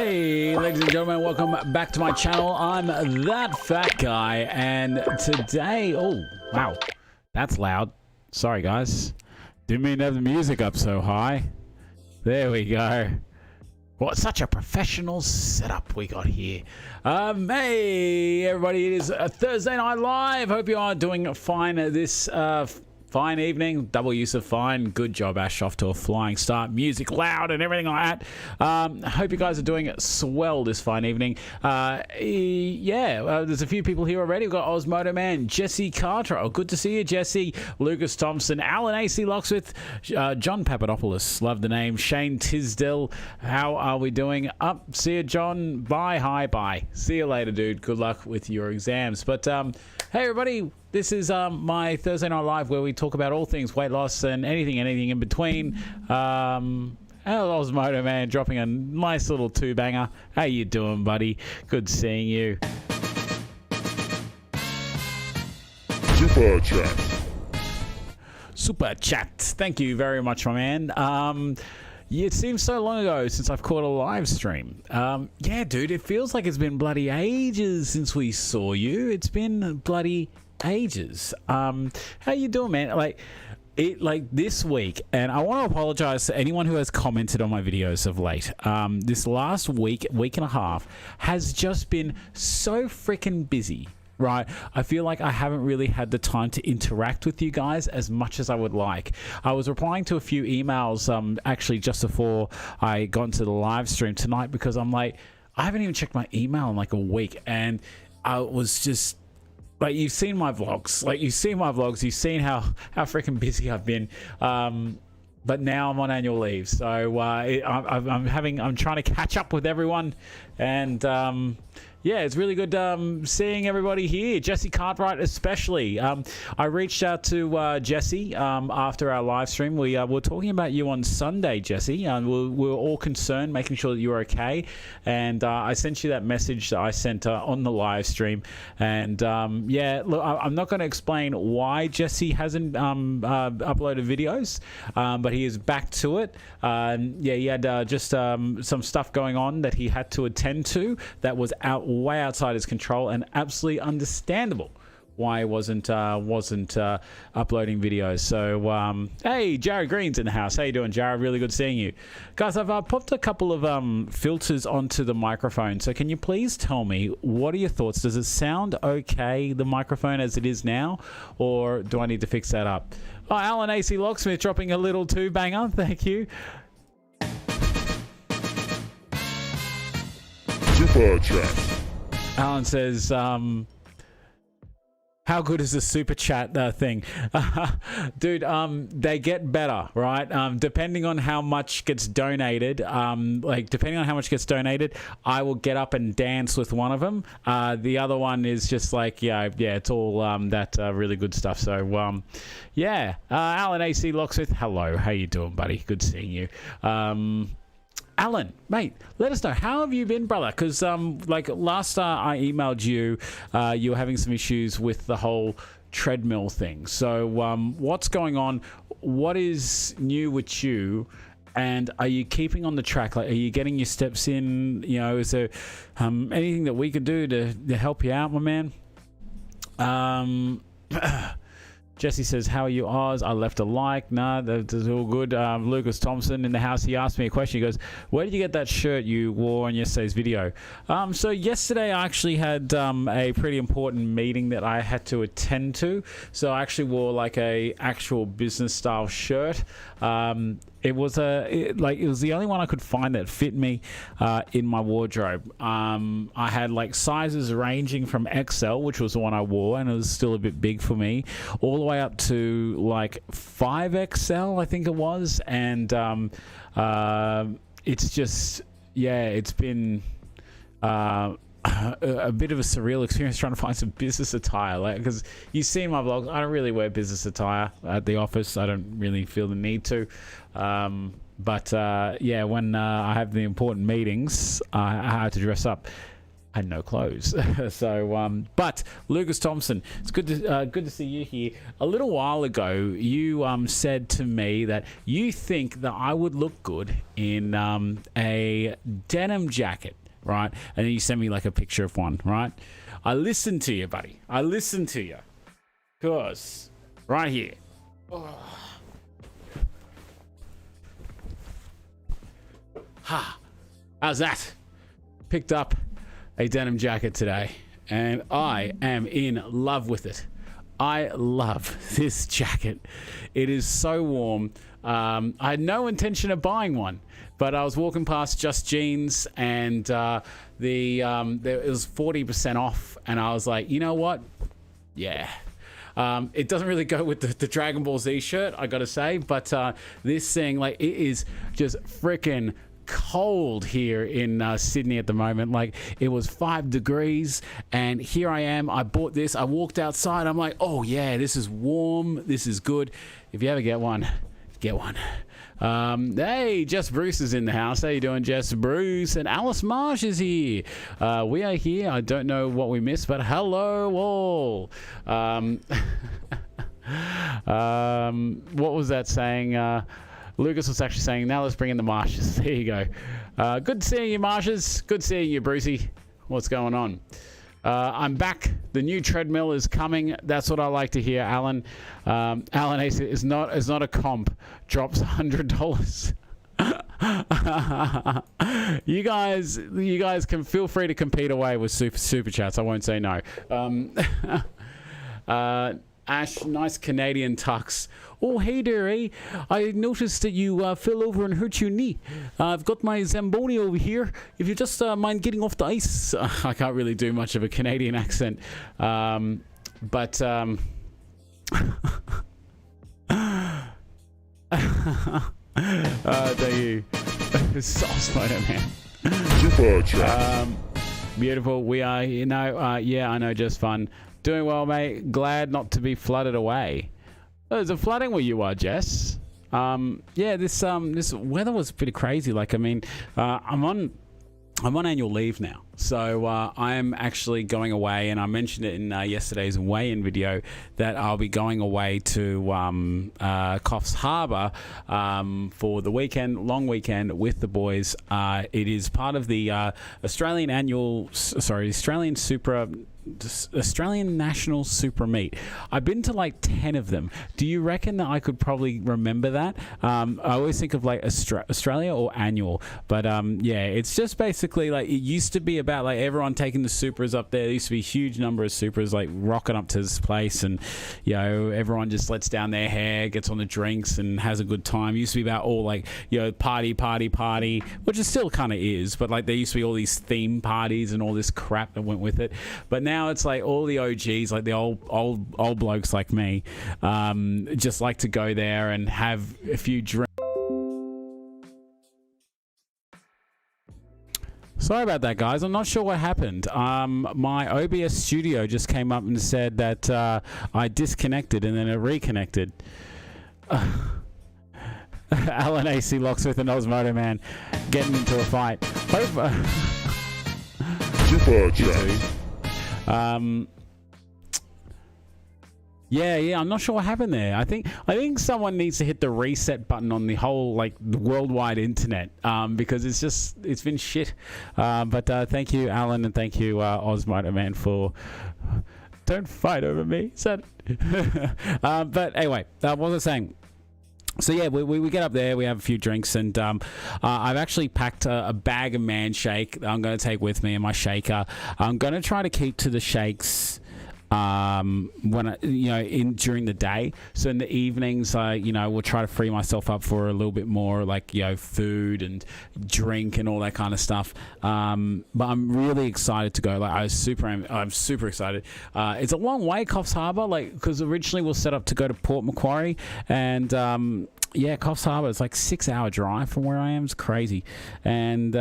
Hey, ladies and gentlemen, welcome back to my channel. I'm that fat guy, and today, oh, wow, that's loud. Sorry, guys. Didn't mean to have the music up so high. There we go. What such a professional setup we got here. Hey, everybody, it is a Thursday Night Live. Hope you are doing fine this fine evening. Double use of fine. Good job, Ash. Off to a flying start. Music loud and everything like that. Hope you guys are doing swell this fine evening. There's a few people here already. We've got Osmodo Man, Jesse Carter. Oh, good to see you, Jesse. Lucas Thompson, Alan AC Locksmith, John Papadopoulos. Love the name. Shane Tisdell. How are we doing? Up. See you, John. Bye. Hi. Bye. See you later, dude. Good luck with your exams. But hey, everybody. This is my Thursday Night Live, where we talk about all things weight loss and anything in between. Osmodo Man dropping a nice little two-banger. How you doing, buddy? Good seeing you. Super Chat. Super Chat. Thank you very much, my man. It seems so long ago since I've caught a live stream. Yeah, dude, it feels like it's been bloody ages since we saw you. It's been bloody ages. How you doing, man? Like this week, and I want to apologize to anyone who has commented on my videos of late. This last week and a half has just been so freaking busy, right? I feel like I haven't really had the time to interact with you guys as much as I would like. I was replying to a few emails actually just before I got into the live stream tonight, because I'm like, I haven't even checked my email in like a week, and I was just like, you've seen my vlogs. You've seen how freaking busy I've been. But now I'm on annual leave, so I'm trying to catch up with everyone, and yeah, it's really good seeing everybody here. Jesse Cartwright especially. I reached out to Jesse after our live stream. We were talking about you on Sunday, Jesse. We were all concerned, making sure that you were okay. And I sent you that message that I sent on the live stream. And yeah, look, I'm not going to explain why Jesse hasn't uploaded videos, but he is back to it. Yeah, he had just some stuff going on that he had to attend to that was way outside his control, and absolutely understandable why he wasn't uploading videos. So hey, Jared Green's in the house. How you doing, Jared? Really good seeing you guys. I've popped a couple of filters onto the microphone, so can you please tell me, what are your thoughts? Does it sound okay, the microphone as it is now, or do I need to fix that up? Oh, Alan AC Locksmith dropping a little two-banger. Thank you. Super Chat. Alan says, how good is the super chat thing? Dude, they get better, right? Depending on how much gets donated, depending on how much gets donated, I will get up and dance with one of them. The other one is just like, yeah, it's all that really good stuff. So, yeah, Alan AC Locksmith, hello. How you doing, buddy? Good seeing you. Alan, mate, let us know, how have you been, brother? Because like last I emailed you, you were having some issues with the whole treadmill thing. So what's going on? What is new with you? And are you keeping on the track? Like, are you getting your steps in? You know, is there anything that we could do to help you out, my man? Jesse says, how are you, Oz? I left a like. Nah, that's all good. Lucas Thompson in the house, he asked me a question. He goes, where did you get that shirt you wore on yesterday's video? So yesterday I actually had a pretty important meeting that I had to attend to. So I actually wore like a actual business style shirt. It was it was the only one I could find that fit me in my wardrobe. I had like sizes ranging from XL, which was the one I wore, and it was still a bit big for me, all the way up to like 5XL, I think it was. And it's just, yeah, it's been a bit of a surreal experience trying to find some business attire, like, because you see my vlogs, I don't really wear business attire at the office. I don't really feel the need to, but yeah, when I have the important meetings, I have to dress up. I had no clothes. So, but Lucas Thompson, it's good to see you here. A little while ago, you said to me that you think that I would look good in a denim jacket, right? And then you sent me like a picture of one, right? I listened to you, buddy. I listened to you. Cause right here. Oh. Ha! How's that? Picked up a denim jacket today, and I am in love with it. I love this jacket. It is so warm. I had no intention of buying one, but I was walking past Just Jeans, and it was 40% off, and I was like, you know what? Yeah. It doesn't really go with the Dragon Ball Z shirt, I gotta say, but this thing, like, it is just freaking cold here in Sydney at the moment. Like, it was 5 degrees, and here I am. I bought this. I walked outside. I'm like, oh yeah, this is warm. This is good. If you ever get one, get one. Hey, Jess Bruce is in the house. How you doing, Jess Bruce? And Alice Marsh is here. We are here. I don't know what we missed, but hello all. What was that saying? Lucas was actually saying, now let's bring in the Marshes. There you go. Good seeing you, Marshes. Good seeing you, Brucey. What's going on? I'm back. The new treadmill is coming. That's what I like to hear, Alan. Alan Ace is not a comp. Drops $100. You guys can feel free to compete away with super chats. I won't say no. Ash, nice Canadian tux. Oh, hey there, eh? I noticed that you fell over and hurt your knee. I've got my Zamboni over here. If you just mind getting off the ice. I can't really do much of a Canadian accent. But thank you. Sauce photo, man. Super chat. Beautiful. We are, yeah, I know, just fun. Doing well, mate. Glad not to be flooded away. Oh, is it flooding where you are, Jess? Yeah, this weather was pretty crazy. Like, I mean, I'm on annual leave now, so I am actually going away, and I mentioned it in yesterday's weigh-in video that I'll be going away to Coffs Harbour for the weekend, long weekend with the boys. It is part of the Australian National Super Meet. I've been to like 10 of them. Do you reckon that I could probably remember that? I always think of like Australia or annual, but yeah, it's just basically like, it used to be about like everyone taking the Supras up there. There used to be a huge number of Supras like rocking up to this place, and everyone just lets down their hair, gets on the drinks, and has a good time. It used to be about all like party, which it still kind of is, but like there used to be all these theme parties and all this crap that went with it. But now it's like all the OGs, like the old blokes like me, just like to go there and have a few drinks. Sorry about that, guys. I'm not sure what happened. My OBS studio just came up and said that I disconnected and then it reconnected. Alan AC Locksmith and Osmodo Man getting into a fight. Super chat. Yeah, I'm not sure what happened there. I think someone needs to hit the reset button on the whole like the worldwide internet, because it's been shit. But thank you, Alan, and thank you, Osmodo Man, for don't fight over me, son. But anyway, what was I saying? So yeah, we get up there, we have a few drinks, and I've actually packed a bag of man shake that I'm going to take with me and my shaker. I'm going to try to keep to the shakes when during the day. So in the evenings, we'll try to free myself up for a little bit more like food and drink and all that kind of stuff. But I'm really excited to go. Like I'm super excited. It's a long way, Coffs Harbour, like because originally we'll set up to go to Port Macquarie, and yeah, Coffs Harbour is like 6-hour drive from where I am. It's crazy, and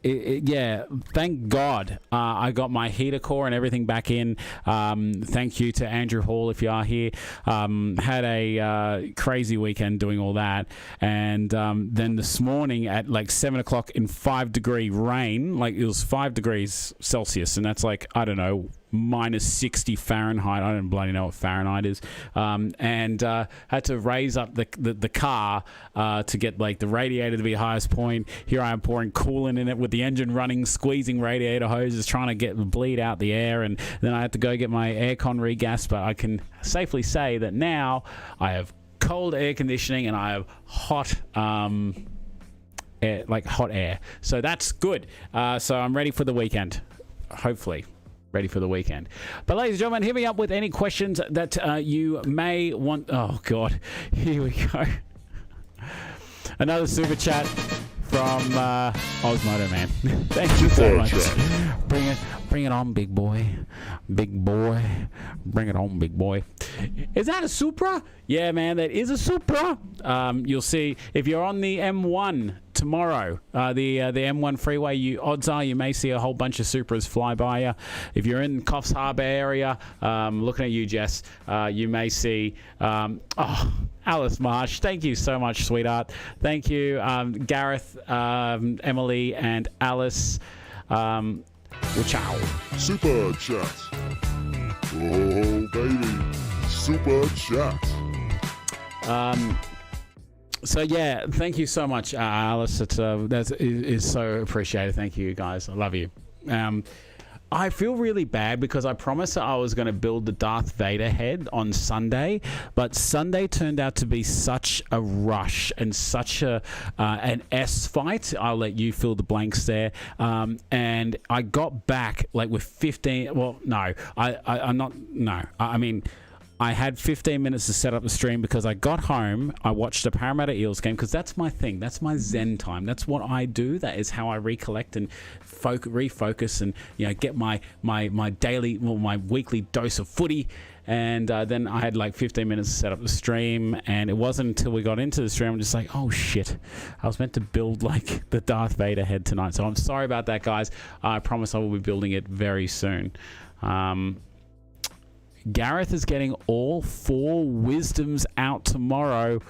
yeah, thank God I got my heater core and everything back in. Thank you to Andrew Hall if you are here. Had a crazy weekend doing all that. And then this morning at like 7 o'clock in 5-degree rain, like it was 5 degrees Celsius, and that's like, I don't know, minus 60 Fahrenheit. I don't bloody know what Fahrenheit is. And had to raise up the car to get like the radiator to be highest point. Here I am pouring coolant in it with the engine running, squeezing radiator hoses, trying to bleed out the air. And then I had to go get my aircon regassed. But I can safely say that now I have cold air conditioning and I have hot air, like hot air. So that's good. So I'm ready for the weekend, hopefully. Ready for the weekend. But ladies and gentlemen, hit me up with any questions that you may want. Oh God, here we go. Another super chat from Osmodo Man. Thank you so much. Bring it on, big boy. Big boy. Bring it on, big boy. Is that a Supra? Yeah, man, that is a Supra. You'll see if you're on the M1 tomorrow, the M1 freeway, odds are you may see a whole bunch of Supras fly by you. If you're in Coffs Harbour area, looking at you, Jess, you may see Alice Marsh. Thank you so much, sweetheart. Thank you, Gareth, Emily, and Alice. Ciao. Super chat. Oh, baby. Super chat. So yeah, thank you so much, Alice. It's is so appreciated. Thank you, guys. I love you. I feel really bad because I promised that I was going to build the Darth Vader head on Sunday, but Sunday turned out to be such a rush and such an S fight. I'll let you fill the blanks there. And I got back like with 15. Well, no, I'm not. No, I mean, I had 15 minutes to set up the stream because I got home, I watched a Parramatta Eels game because that's my thing. That's my Zen time. That's what I do. That is how I recollect and refocus and, you know, get my daily, well, my weekly dose of footy. And then I had like 15 minutes to set up the stream, and it wasn't until we got into the stream I'm just like, oh shit, I was meant to build like the Darth Vader head tonight. So I'm sorry about that, guys. I promise I will be building it very soon. Gareth is getting all 4 wisdoms out tomorrow.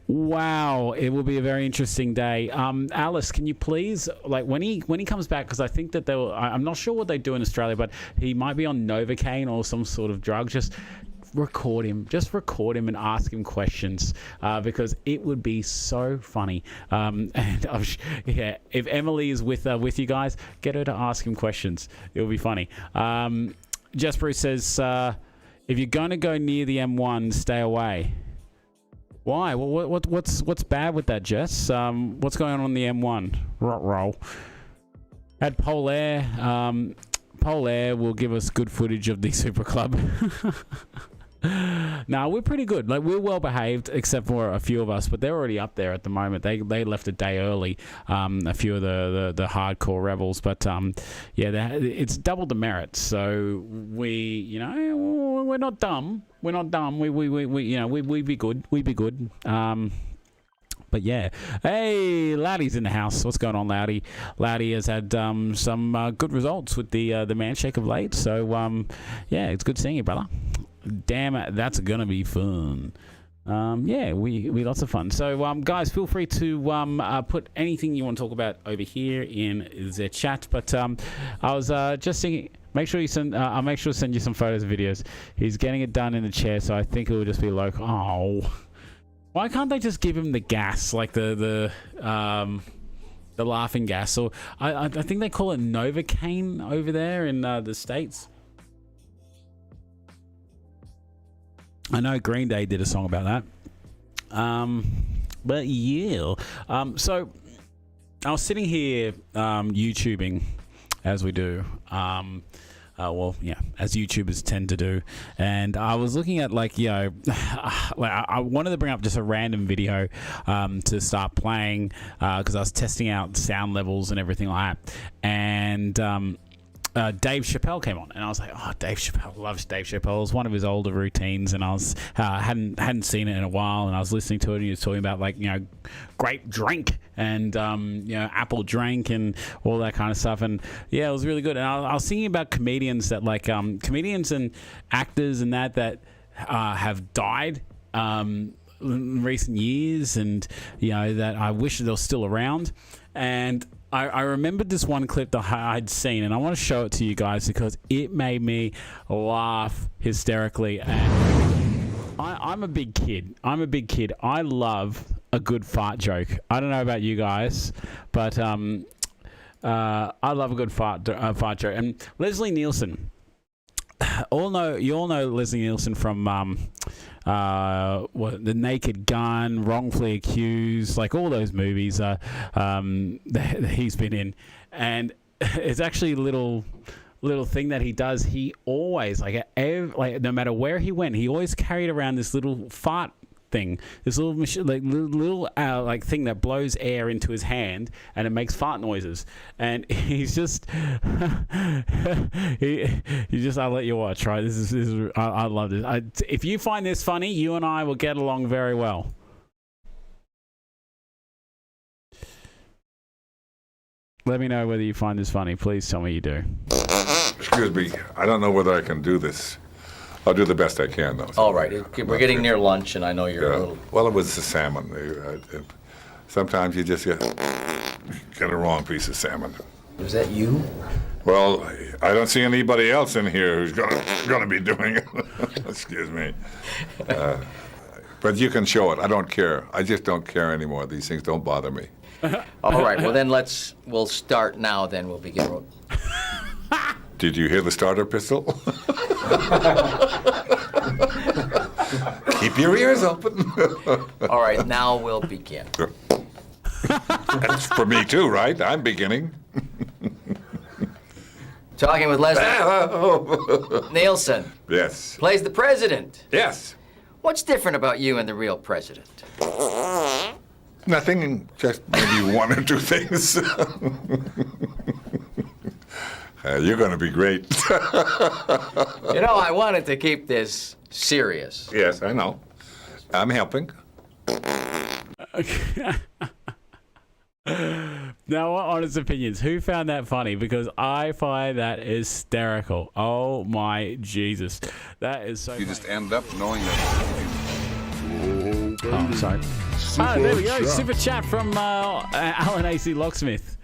Wow, it will be a very interesting day. Alice, can you please, like, when he comes back, because I think that I'm not sure what they do in Australia, but he might be on Novocaine or some sort of drug. Just record him and ask him questions, because it would be so funny. And yeah, if Emily is with you guys, get her to ask him questions. It will be funny. Jess Bruce says, if you're going to go near the M1, stay away. Why? Well, what's bad with that, Jess? What's going on the M1? Roll. At Polair. Polair will give us good footage of the Super Club. No, we're pretty good. Like, we're well behaved, except for a few of us, but they're already up there at the moment. They left a day early. A few of the hardcore rebels, but yeah, it's double the merit. So we're not dumb. We're not dumb. We be good. We be good. But yeah, hey, Loudy's in the house. What's going on, Loudy? Loudy has had some good results with the Manshake of late. So yeah, it's good seeing you, brother. Damn it, that's gonna be fun. Yeah, we lots of fun. So guys, feel free to put anything you want to talk about over here in the chat. But I was just thinking, make sure you send. I'll make sure to send you some photos and videos. He's getting it done in the chair, so I think it will just be like, oh, why can't they just give him the gas, like the laughing gas? Or I think they call it Novocaine over there in the States. I know Green Day did a song about that. But yeah. So I was sitting here YouTubing, as we do. Well, yeah, as YouTubers tend to do. And I was looking at, like, you know, like I wanted to bring up just a random video to start playing because I was testing out sound levels and everything like that. And Dave Chappelle came on, and I was like, "Oh, Dave Chappelle, loves Dave Chappelle." It was one of his older routines, and I was hadn't seen it in a while, and I was listening to it, and he was talking about like grape drink and apple drink and all that kind of stuff, and yeah, it was really good. And I was thinking about comedians that like comedians and actors and that have died in recent years, and that I wish they were still around. And I remembered this one clip that I'd seen, and I want to show it to you guys because it made me laugh hysterically. And I'm a big kid. I love a good fart joke. I don't know about you guys, but I love a good fart joke. And Leslie Nielsen. You all know Leslie Nielsen from The Naked Gun, Wrongfully Accused, like all those movies that he's been in. And it's actually a little thing that he does. He always no matter where he went, he always carried around this little fart thing, this little machine, little thing that blows air into his hand, and it makes fart noises. And he's just, I'll let you watch. Right, this is I love this. If you find this funny, you and I will get along very well. Let me know whether you find this funny. Please tell me you do. Excuse me, I don't know whether I can do this. I'll do the best I can, though. All right, we're getting near lunch, and I know you're a little... Well, it was the salmon. Sometimes you just get a wrong piece of salmon. Was that you? Well, I don't see anybody else in here who's gonna be doing it. Excuse me. But you can show it. I don't care. I just don't care anymore. These things don't bother me. All right, well then we'll start now, then we'll begin. Did you hear the starter pistol? Keep your ears open. All right, now we'll begin. That's for me too, right? I'm beginning. Talking with Leslie Nielsen. Yes. Plays the president. Yes. What's different about you and the real president? Nothing, just maybe one or two things. You're going to be great. I wanted to keep this serious. Yes, I know. I'm helping. Now, what honest opinions? Who found that funny? Because I find that hysterical. Oh my Jesus, that is so. You funny. just end up knowing that. Oh, sorry. There we go. Super chat from Alan AC Locksmith.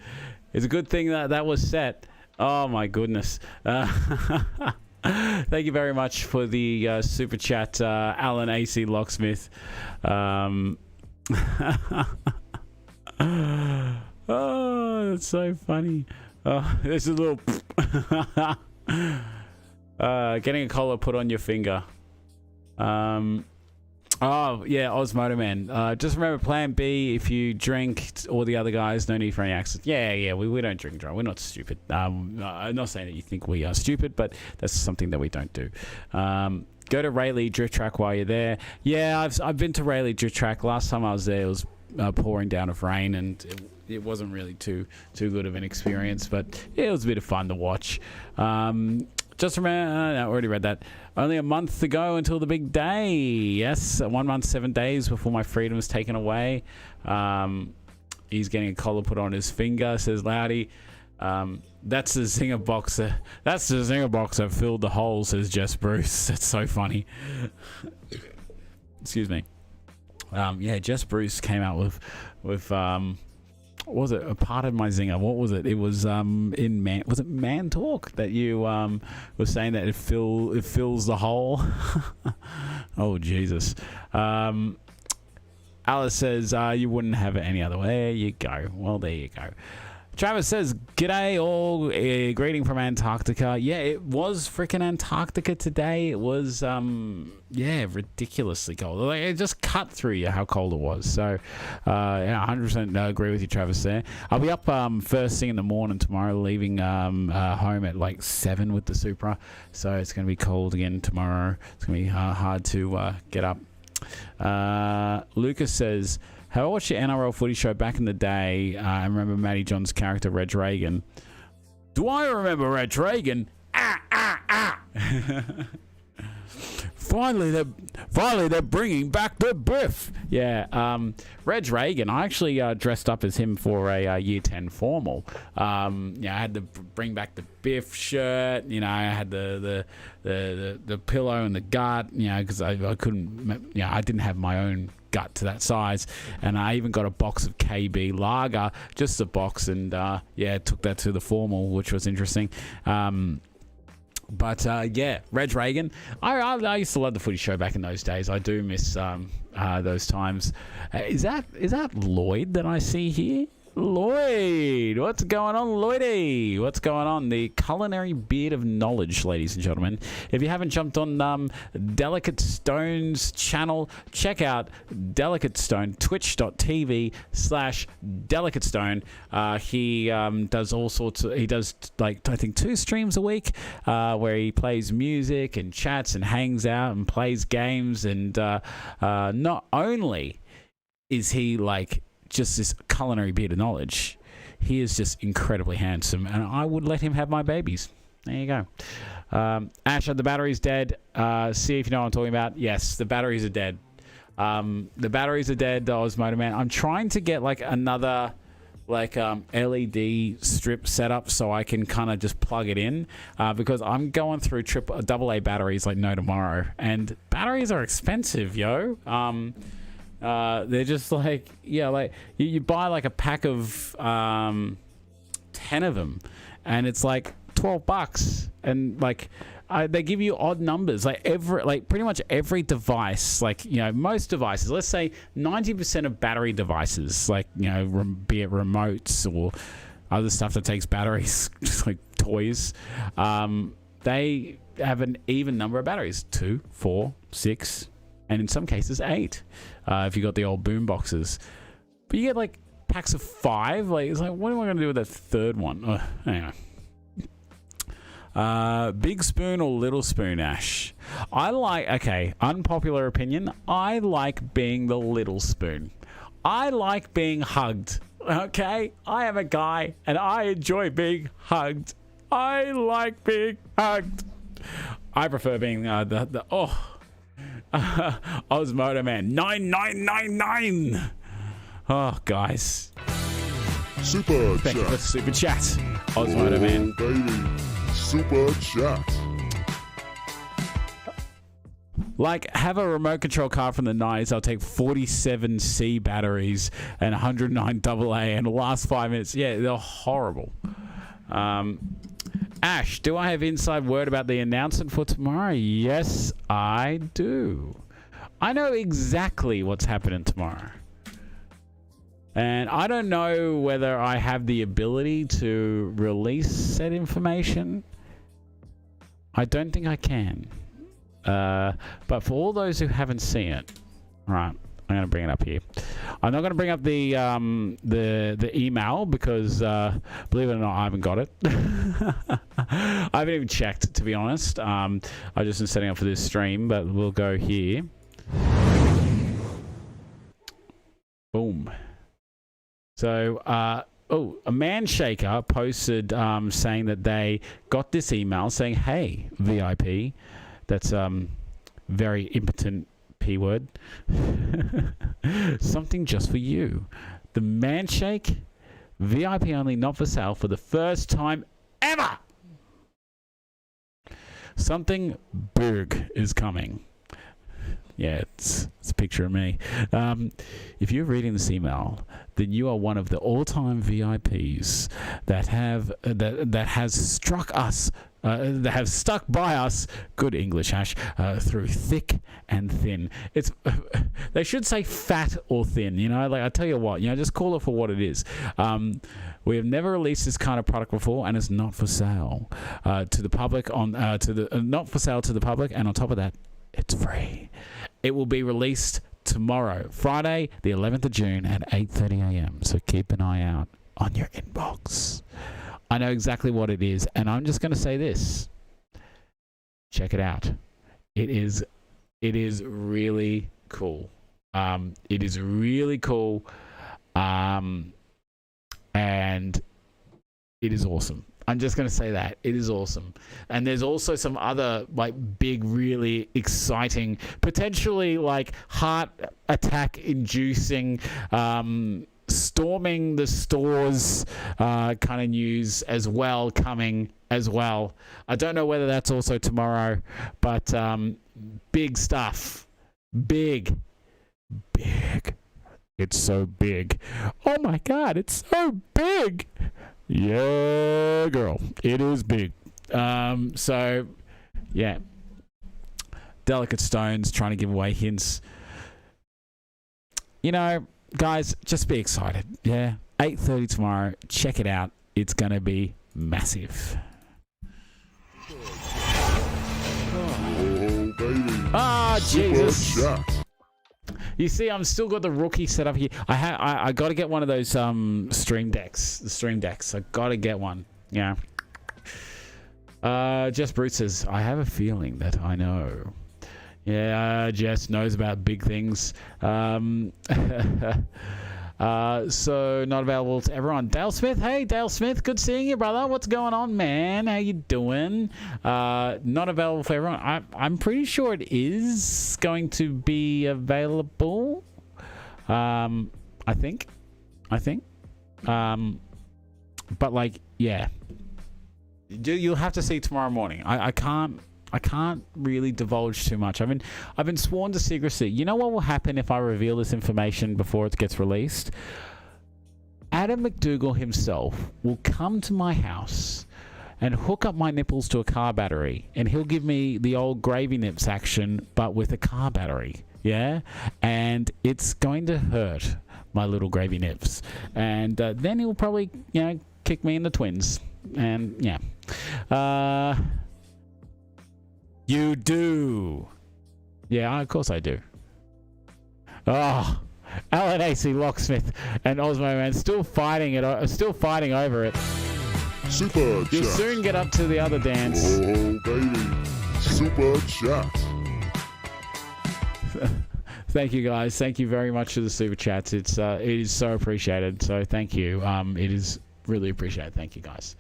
It's a good thing that was set. Oh my goodness. Thank you very much for the super chat, Alan AC Locksmith. Oh, that's so funny. There's a little getting a collar put on your finger. Oh, yeah, Osmodo Man. Just remember Plan B, if you drink, all the other guys, no need for any access. Yeah, we don't drink drunk. We're not stupid. I'm not saying that you think we are stupid, but that's something that we don't do. Go to Rayleigh Drift Track while you're there. Yeah, I've been to Rayleigh Drift Track. Last time I was there, it was pouring down of rain, and it wasn't really too good of an experience, but yeah, it was a bit of fun to watch. Just remember, I already read that. Only a month to go until the big day. Yes, 1 month, 7 days before my freedom is taken away. He's getting a collar put on his finger, says Loudy. That's the zinger boxer. That's the zinger boxer filled the hole, says Jess Bruce. That's so funny. Excuse me. Yeah, Jess Bruce came out with what was it? A part of my zinger. What was it? It was in Man. Was it Man Talk that you were saying that it fills the hole? Oh Jesus. Alice says you wouldn't have it any other way. There you go. Well, there you go. Travis says, g'day all, greeting from Antarctica. Yeah, it was freaking Antarctica today. It was, ridiculously cold. Like, it just cut through you how cold it was. So, 100% agree with you, Travis, there. I'll be up first thing in the morning tomorrow, leaving home at like 7 with the Supra. So it's going to be cold again tomorrow. It's going to be hard to get up. Lucas says, I watched the NRL footy show back in the day. I remember Matty John's character, Reg Reagan. Do I remember Reg Reagan? Finally, they're bringing back the Biff. Yeah, Reg Reagan. I actually dressed up as him for a Year 10 formal. Yeah, I had to bring back the Biff shirt. You know, I had the pillow and the gut. You know, because I couldn't. You know, I didn't have my own gut to that size, and I even got a box of KB lager, just a box, and yeah, took that to the formal, which was interesting. But yeah, Reg Reagan. I used to love the footy show back in those days. I do miss those times. Is that Lloyd that I see here? Lloyd, what's going on, Lloydie? What's going on? The culinary beard of knowledge, ladies and gentlemen. If you haven't jumped on Delicate Stone's channel, check out Delicate Stone, twitch.tv/Delicate Stone. He does all sorts of, he does like, I think 2 streams a week where he plays music and chats and hangs out and plays games. And not only is he like just this culinary beard of knowledge, he is just incredibly handsome, and I would let him have my babies. There you go. Ash, the battery's dead. See if you know what I'm talking about. Yes, the batteries are dead. The batteries are dead, Osmoto Man. I'm trying to get like another like LED strip setup so I can kind of just plug it in because I'm going through AA batteries like no tomorrow, and batteries are expensive, yo. They're just like, yeah, like you buy like a pack of 10 of them, and it's like $12, and like they give you odd numbers. Like pretty much every device, like, you know, most devices, let's say 90% of battery devices, like, you know, be it remotes or other stuff that takes batteries, just like toys, they have an even number of batteries: 2, 4, 6. And in some cases 8, if you got the old boom boxes. But you get like packs of 5. Like, it's like, what am I going to do with that third one? Anyway. Big spoon or little spoon, Ash? Okay, unpopular opinion. I like being the little spoon. I like being hugged. Okay? I am a guy and I enjoy being hugged. I like being hugged. I prefer being Osmoto Man 9999. Oh, guys. Super Thank you for chat. the super chat, Osmoto Man. Baby. Super chat. Like, have a remote control car from the 90s. I'll take 47C batteries and 109 AA and the last 5 minutes. Yeah, they're horrible. Ash, do I have inside word about the announcement for tomorrow? Yes, I do. I know exactly what's happening tomorrow. And I don't know whether I have the ability to release said information. I don't think I can. But for all those who haven't seen it, right, I'm going to bring it up here. I'm not going to bring up the email because, believe it or not, I haven't got it. I haven't even checked, to be honest. I just been setting up for this stream, but we'll go here. Boom. So, a man shaker posted saying that they got this email saying, "Hey, VIP," that's very impotent P word. Something just for you. The man shake, VIP only, not for sale, for the first time ever. Something big is coming. Yeah, it's a picture of me. If you're reading this email, then you are one of the all-time VIPs that has struck us, that have stuck by us. Good English, Ash. Through thick and thin. It's they should say fat or thin. You know, like I tell you what, you know, just call it for what it is. We have never released this kind of product before, and it's not for sale to the public. Not for sale to the public, and on top of that, it's free. It will be released tomorrow, Friday, the 11th of June at 8:30 a.m. So keep an eye out on your inbox. I know exactly what it is, and I'm just going to say this. Check it out. It is really cool. It is really cool, and it is awesome. I'm just going to say that. It is awesome. And there's also some other like big, really exciting, potentially like heart attack inducing, storming the stores kind of news as well coming as well. I don't know whether that's also tomorrow, but big stuff. Big. It's so big. Oh my God, it's so big. Yeah, girl, it is big. So, yeah. Delicate Stones trying to give away hints. You know, guys, just be excited. Yeah, 8:30 tomorrow. Check it out. It's going to be massive. Oh, baby. Ah, Super Jesus. chat. You see, I'm still got the rookie set up here. I got to get one of those stream decks. The stream decks. I got to get one. Yeah. Jess Brute says, I have a feeling that I know. Yeah, Jess knows about big things. So not available to everyone. Dale Smith, hey Dale Smith, good seeing you, brother. What's going on, man? How you doing? Not available for everyone. I'm pretty sure it is going to be available. I think. But like, yeah. You'll have to see tomorrow morning. I can't really divulge too much. I've been sworn to secrecy. You know what will happen if I reveal this information before it gets released? Adam McDougall himself will come to my house and hook up my nipples to a car battery, and he'll give me the old gravy nips action, but with a car battery. Yeah? And it's going to hurt my little gravy nips. And then he'll probably, kick me in the twins. And, yeah. You do. Yeah, of course I do. Oh, Alan AC Locksmith and Osmo Man still fighting over it. Super You'll chat. soon get up to the other dance. Oh, baby. Super chat. Thank you, guys. Thank you very much for the super chats. It is so appreciated. So thank you. It is really appreciated. Thank you, guys.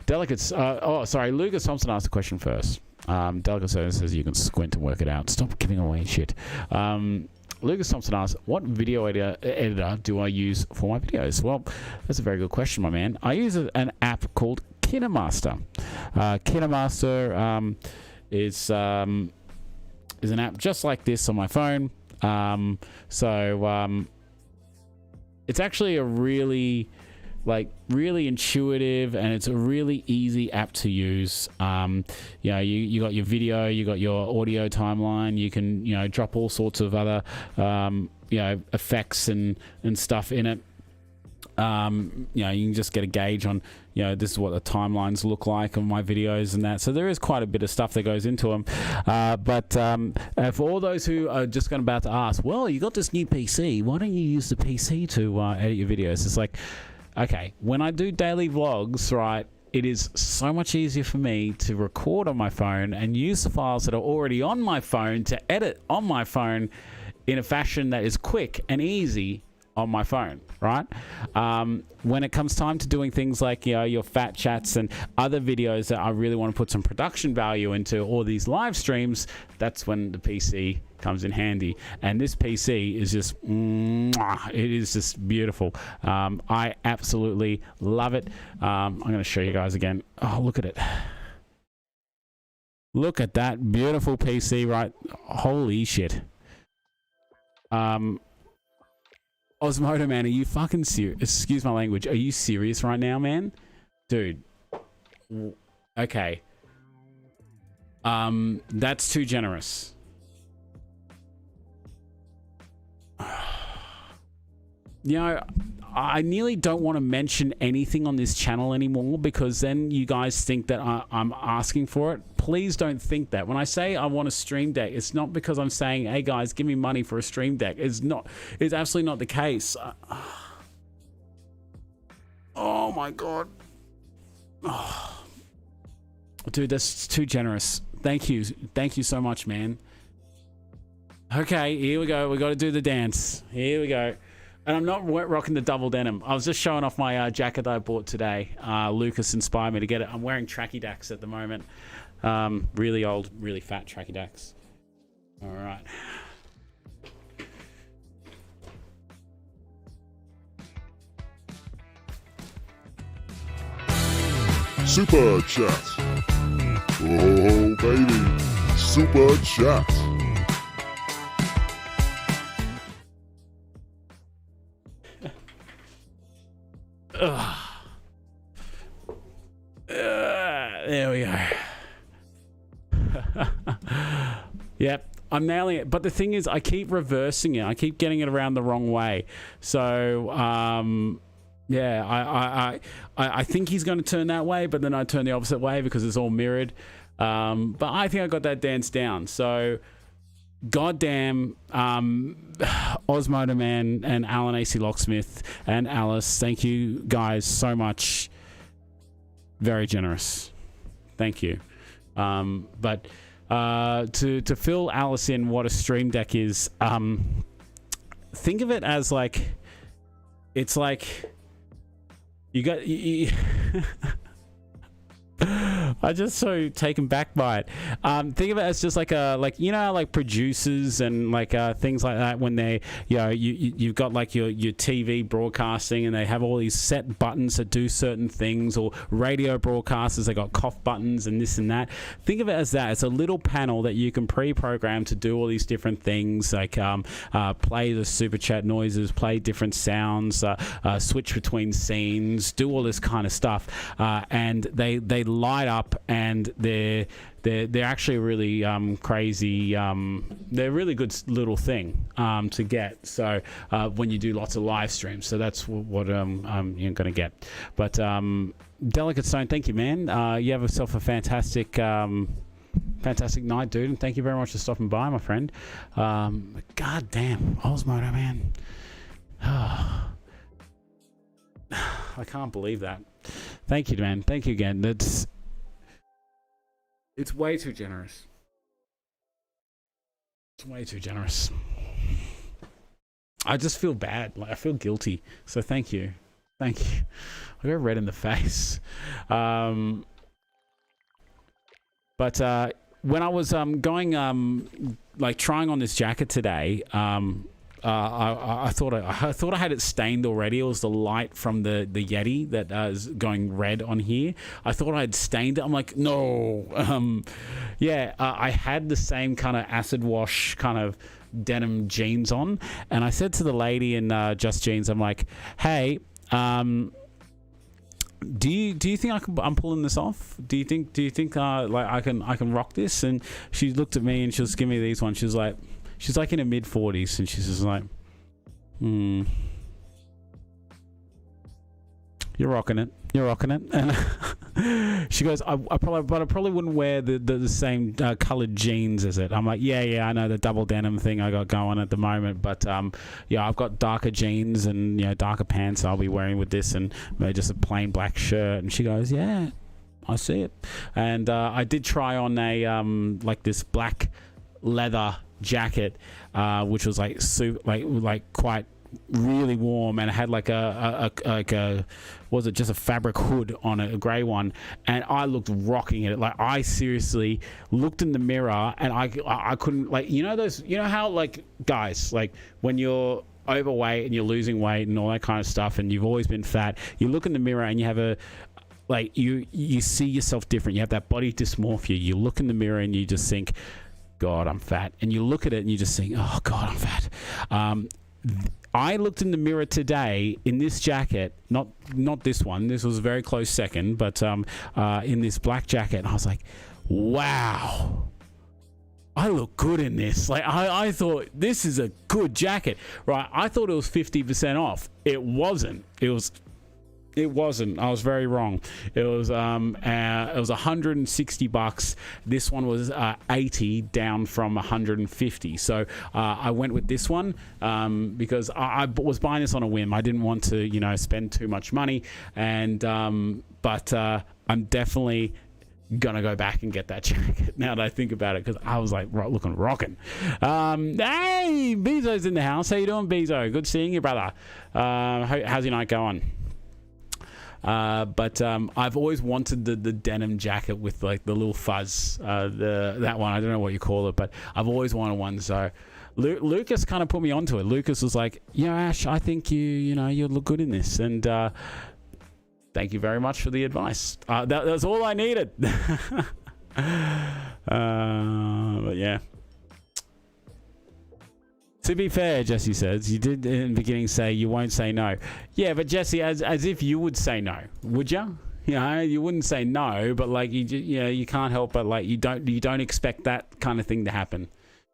Delicates. Lucas Thompson asked the question first. Delicate says you can squint and work it out. Stop giving away shit. Lucas Thompson asked, what video editor do I use for my videos? Well, that's a very good question, my man. I use an app called KineMaster. KineMaster is an app just like this on my phone. It's actually a really intuitive, and it's a really easy app to use. You got your video, you got your audio timeline, you can drop all sorts of other effects and stuff in it. You can just get a gauge on this is what the timelines look like on my videos and that. So there is quite a bit of stuff that goes into them. But for all those who are just about to ask, well, you got this new PC, why don't you use the PC to edit your videos? It's like, okay, when I do daily vlogs, right, it is so much easier for me to record on my phone and use the files that are already on my phone to edit on my phone in a fashion that is quick and easy on my phone, right? When it comes time to doing things like your fat chats and other videos that I really want to put some production value into, or these live streams, that's when the PC comes in handy. And this PC is just it is just beautiful. I absolutely love it. I'm going to show you guys again. Oh, look at it. Look at that beautiful PC, right? Holy shit. Osmodo, man, are you fucking serious? Excuse my language. Are you serious right now, man? Dude. Okay. That's too generous. I nearly don't want to mention anything on this channel anymore, because then you guys think that I'm asking for it. Please don't think that. When I say I want a stream deck, it's not because I'm saying, hey guys, give me money for a stream deck. It's absolutely not the case. Oh my God. Oh. Dude, that's too generous. Thank you. Thank you so much, man. Okay, here we go. We got to do the dance. Here we go. And I'm not rocking the double denim. I was just showing off my jacket that I bought today. Lucas inspired me to get it. I'm wearing tracky dacks at the moment. Really old, really fat tracky dacks. All right. Super Chat. Oh, baby. Super Chat. There we go. Yep, I'm nailing it. But the thing is, I keep reversing it. I keep getting it around the wrong way. So, yeah, I think he's going to turn that way, but then I turn the opposite way because it's all mirrored. But I think I got that dance down. So, goddamn, Osmodo Man and Alan AC Locksmith and Alice, thank you guys so much. Very generous. Thank you. But to fill Alice in what a Stream Deck is, think of it as like, it's like you got I'm just so taken back by it. Think of it as just like like producers and like things like that when they, you've got like your TV broadcasting and they have all these set buttons that do certain things, or radio broadcasters, they got cough buttons and this and that. Think of it as that. It's a little panel that you can pre-program to do all these different things, like play the super chat noises, play different sounds, switch between scenes, do all this kind of stuff, and they light up, and they're actually really crazy. They're a really good little thing to get. So when you do lots of live streams, so that's what you're going to get. But Delicate Stone, thank you, man. You have yourself a fantastic night, dude, and thank you very much for stopping by, my friend. God damn, Osmodo, man. I can't believe that. Thank you, man. Thank you again. It's way too generous. It's way too generous. I just feel bad. Like, I feel guilty. So thank you. Thank you. I got red in the face. But when I was going like trying on this jacket today, I thought I had it stained already. It was the light from the Yeti that is going red on here. I thought I had stained it. I'm like, no. I had the same kind of acid wash kind of denim jeans on, and I said to the lady in Just Jeans, I'm like, hey, do you think I'm pulling this off? Do you think like I can rock this? And she looked at me and she was giving me these ones. She's like in her mid-40s, and she's just like, you're rocking it. And she goes, I probably wouldn't wear the same colored jeans as it. I'm like, yeah, I know the double denim thing I got going at the moment, but I've got darker jeans and darker pants I'll be wearing with this, and just a plain black shirt. And she goes, yeah, I see it. And I did try on a like this black leather jacket, which was like super, like quite really warm, and it had like a was it just a fabric hood on it, a grey one, and I looked rocking it. Like, I seriously looked in the mirror and I couldn't, like, how like guys, like when you're overweight and you're losing weight and all that kind of stuff, and you've always been fat, you look in the mirror and you have you see yourself different. You have that body dysmorphia. You look in the mirror and you just think, God, I'm fat. And you look at it and you just think, oh, God, I'm fat. I looked in the mirror today in this jacket, not this one. This was a very close second, but in this black jacket, and I was like, wow, I look good in this. Like, I thought this is a good jacket, right? I thought it was 50% off. It wasn't. It wasn't. I was very wrong. It was $160. This one was 80, down from 150. So I went with this one because I was buying this on a whim. I didn't want to, spend too much money, and but I'm definitely gonna go back and get that jacket now that I think about it, because I was like looking rocking. Hey, Bezo's in the house. How you doing, Bezo? Good seeing you, brother. How's your night going? But I've always wanted the denim jacket with like the little fuzz, that one. I don't know what you call it, but I've always wanted one. So Lucas kind of put me onto it. Lucas was like, Ash, I think you look good in this, and thank you very much for the advice. That's all I needed. But yeah. To be fair, Jesse says, you did in the beginning say you won't say no. Yeah, but Jesse, as if you would say no, would you? You wouldn't say no, but like you can't help but like you don't expect that kind of thing to happen.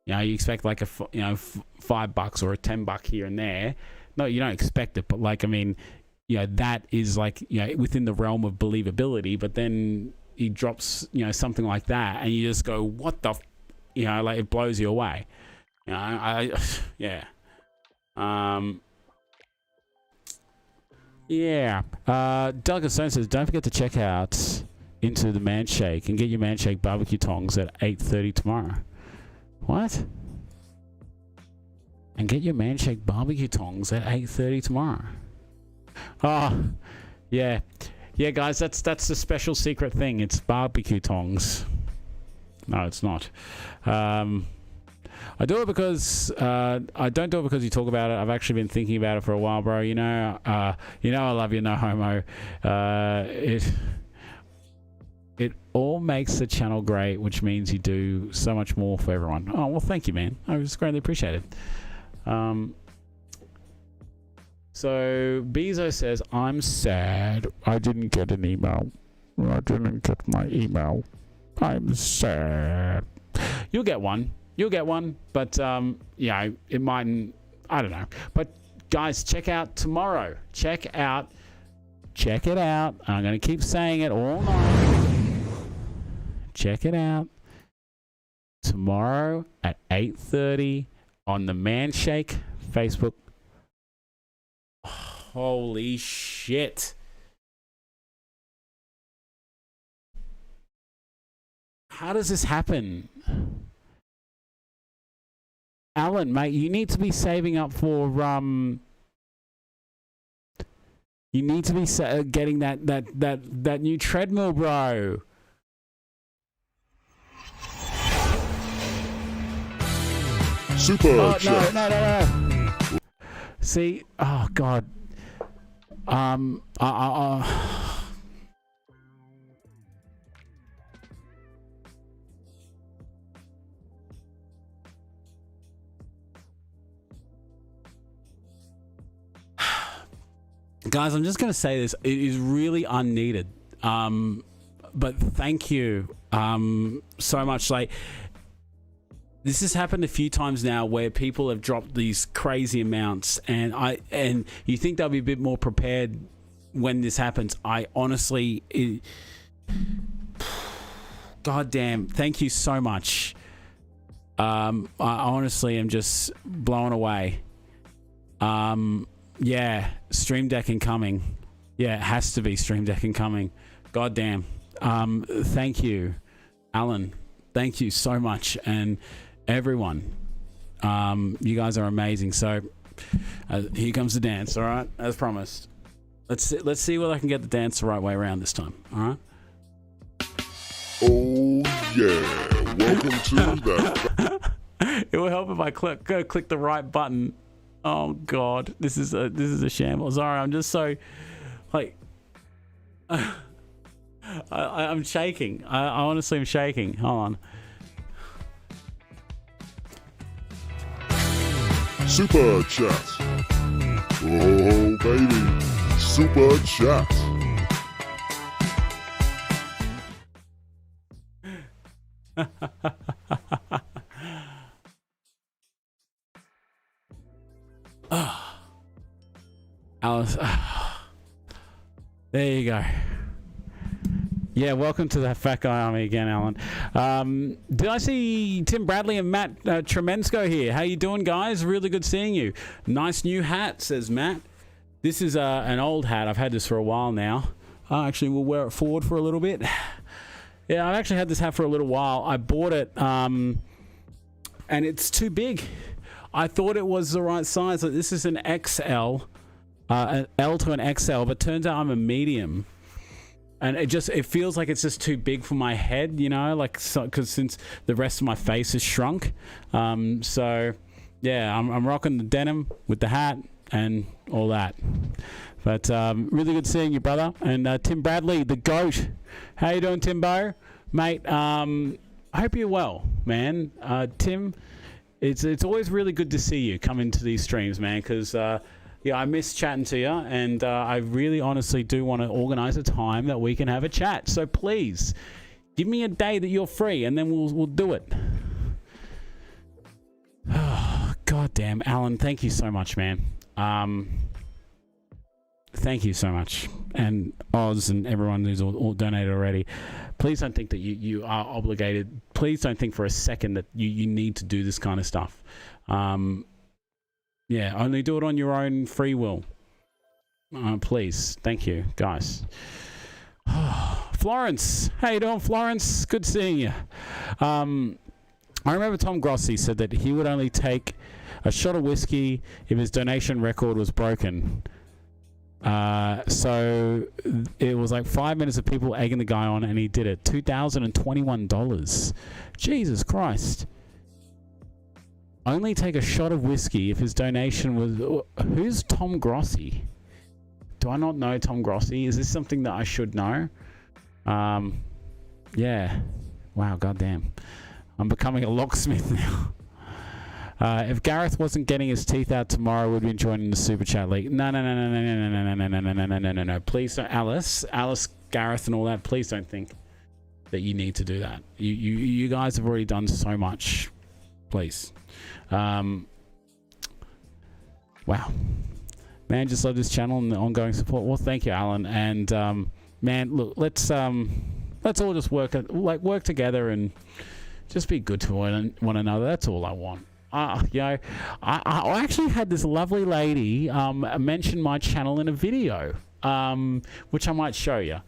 You expect like $5 or a $10 here and there. No, you don't expect it, but like I mean, that is like within the realm of believability. But then he drops something like that, and you just go, what the, like it blows you away. Yeah. Doug Stone says, don't forget to check out into the Man Shake and get your Man Shake barbecue tongs at 8:30 tomorrow. What? And get your Man Shake barbecue tongs at 8:30 tomorrow. Oh, yeah. Yeah, guys, that's the special secret thing. It's barbecue tongs. No, it's not. I do it because I don't do it because you talk about it. I've actually been thinking about it for a while, bro. I love you, no homo. It all makes the channel great, which means you do so much more for everyone. Oh, well, thank you, man. I just greatly appreciate it. So Bezo says, I'm sad. I didn't get an email. I didn't get my email. I'm sad. You'll get one. But it mightn't. I don't know. But guys, check out tomorrow. Check it out. I'm going to keep saying it all night. Check it out tomorrow at 8:30 on the Man Shake Facebook. Holy shit. How does this happen? Alan, mate, you need to be saving up for you need to be getting that new treadmill, bro. Super chat. No. See, oh god. Guys, I'm just going to say this. It is really unneeded. But thank you so much. Like, this has happened a few times now where people have dropped these crazy amounts, and you think they'll be a bit more prepared when this happens. I honestly... God damn. Thank you so much. I honestly am just blown away. Yeah, Stream Deck incoming. Yeah, it has to be Stream Deck incoming. God damn. Thank you, Alan. Thank you so much, and everyone. You guys are amazing. So here comes the dance. All right, as promised. Let's see whether I can get the dance the right way around this time. All right. Oh yeah! Welcome to that. It will help if I click the right button. Oh god, this is a shambles. Sorry, I'm just so like I'm shaking. I honestly am shaking. Hold on. Super chat. Oh baby, super chat. Alice. There you go. Yeah, welcome to the Fat Guy Army again, Alan. Did I see Tim Bradley and Matt Tremensko here? How you doing, guys? Really good seeing you. Nice new hat, says Matt. This is an old hat. I've had this for a while now. Actually, we'll wear it forward for a little bit. Yeah, I've actually had this hat for a little while. I bought it, and it's too big. I thought it was the right size. Like, this is an XL, an L to an XL, but turns out I'm a medium. And it feels like it's just too big for my head, you know, like, because since the rest of my face is shrunk. So yeah, I'm rocking the denim with the hat and all that. But really good seeing you, brother. And Tim Bradley, the GOAT. How you doing, Timbo? Mate, I hope you're well, man. Tim, it's always really good to see you come into these streams, man, because yeah, I miss chatting to you, and I really honestly do want to organize a time that we can have a chat. So please, give me a day that you're free, and then we'll do it. Oh, God damn, Alan, thank you so much, man. Thank you so much. And Oz and everyone who's all donated already. Please don't think that you are obligated. Please don't think for a second that you need to do this kind of stuff. Yeah, only do it on your own free will. Please. Thank you, guys. Florence. How you doing, Florence? Good seeing you. I remember Tom Grossi said that he would only take a shot of whiskey if his donation record was broken. So it was like 5 minutes of people egging the guy on, and he did it. $2,021. Jesus Christ. Only take a shot of whiskey if his donation was... Who's Tom Grossi? Do I not know Tom Grossi? Is this something that I should know? Yeah. Wow, goddamn. I'm becoming a locksmith now. If Gareth wasn't getting his teeth out tomorrow, we'd be joining the Super Chat League. No. Please don't... Alice, Gareth and all that, please don't think that you need to do that. You guys have already done so much. Please. Wow, man, just love this channel and the ongoing support. Well, thank you, Alan. And man, look, let's all just work together and just be good to one another. That's all I want. You know, I actually had this lovely lady mention my channel in a video, which I might show you.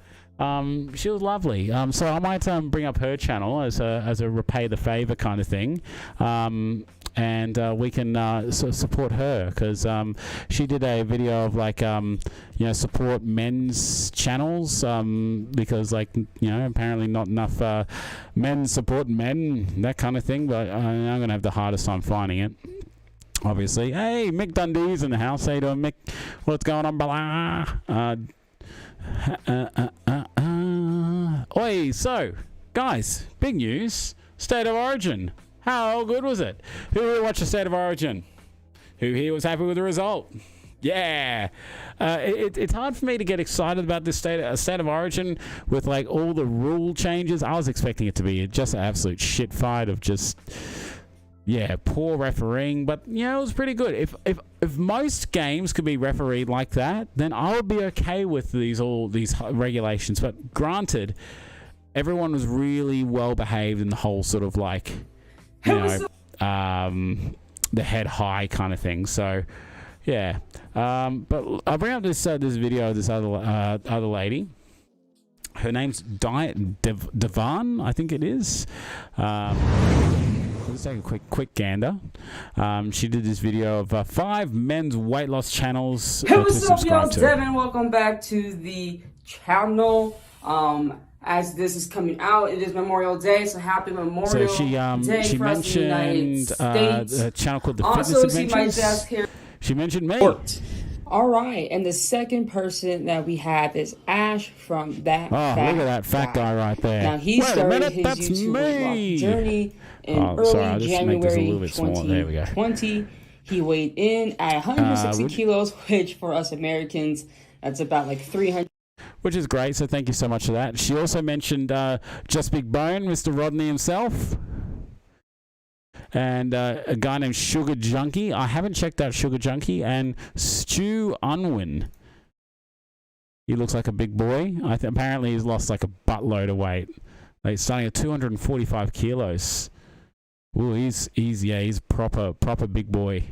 She was lovely. So I might bring up her channel as a repay the favor kind of thing. And we can sort of support her, because she did a video of like you know, support men's channels, because, like, you know, apparently not enough men support men, that kind of thing. But I'm gonna have the hardest time finding it, obviously. Hey, Mick Dundee's in the house. How you doing, Mick? What's going on, blah? Oi, so guys, big news. State of Origin. How good was it? Who here watched the State of Origin? Who here was happy with the result? Yeah. It's hard for me to get excited about this State of Origin with like all the rule changes. I was expecting it to be just an absolute shit fight of just, yeah, poor refereeing. But, you know, it was pretty good. If most games could be refereed like that, then I would be okay with all these regulations. But granted, everyone was really well behaved in the whole sort of like, you know, the head high kind of thing. So, yeah. But I'll bring up this video of this other lady. Her name's Devan, I think it is. Let's take a quick gander. She did this video of 5 men's weight loss channels hey, what's to up, subscribe y'all? to. Devin, welcome back to the channel. As this is coming out, it is Memorial Day, so happy Memorial Day she for us in the United States. a channel called The Also, Fitness see my Adventures. desk here. She mentioned me. All right, and the second person that we have is Ash from That Oh, Fat look at that fat guy right there. Now, he Wait a started minute, his that's YouTube weight me. loss journey in Sorry, I'll early just make this a little January bit smaller. There we go. 2020. He weighed in at 160 kilos, which for us Americans, that's about like 300. Which is great, so thank you so much for that. She also mentioned Just Big Bone, Mr. Rodney himself. And a guy named Sugar Junkie. I haven't checked out Sugar Junkie. And Stu Unwin. He looks like a big boy. Apparently he's lost like a buttload of weight. Like starting at 245 kilos. Ooh, he's proper big boy.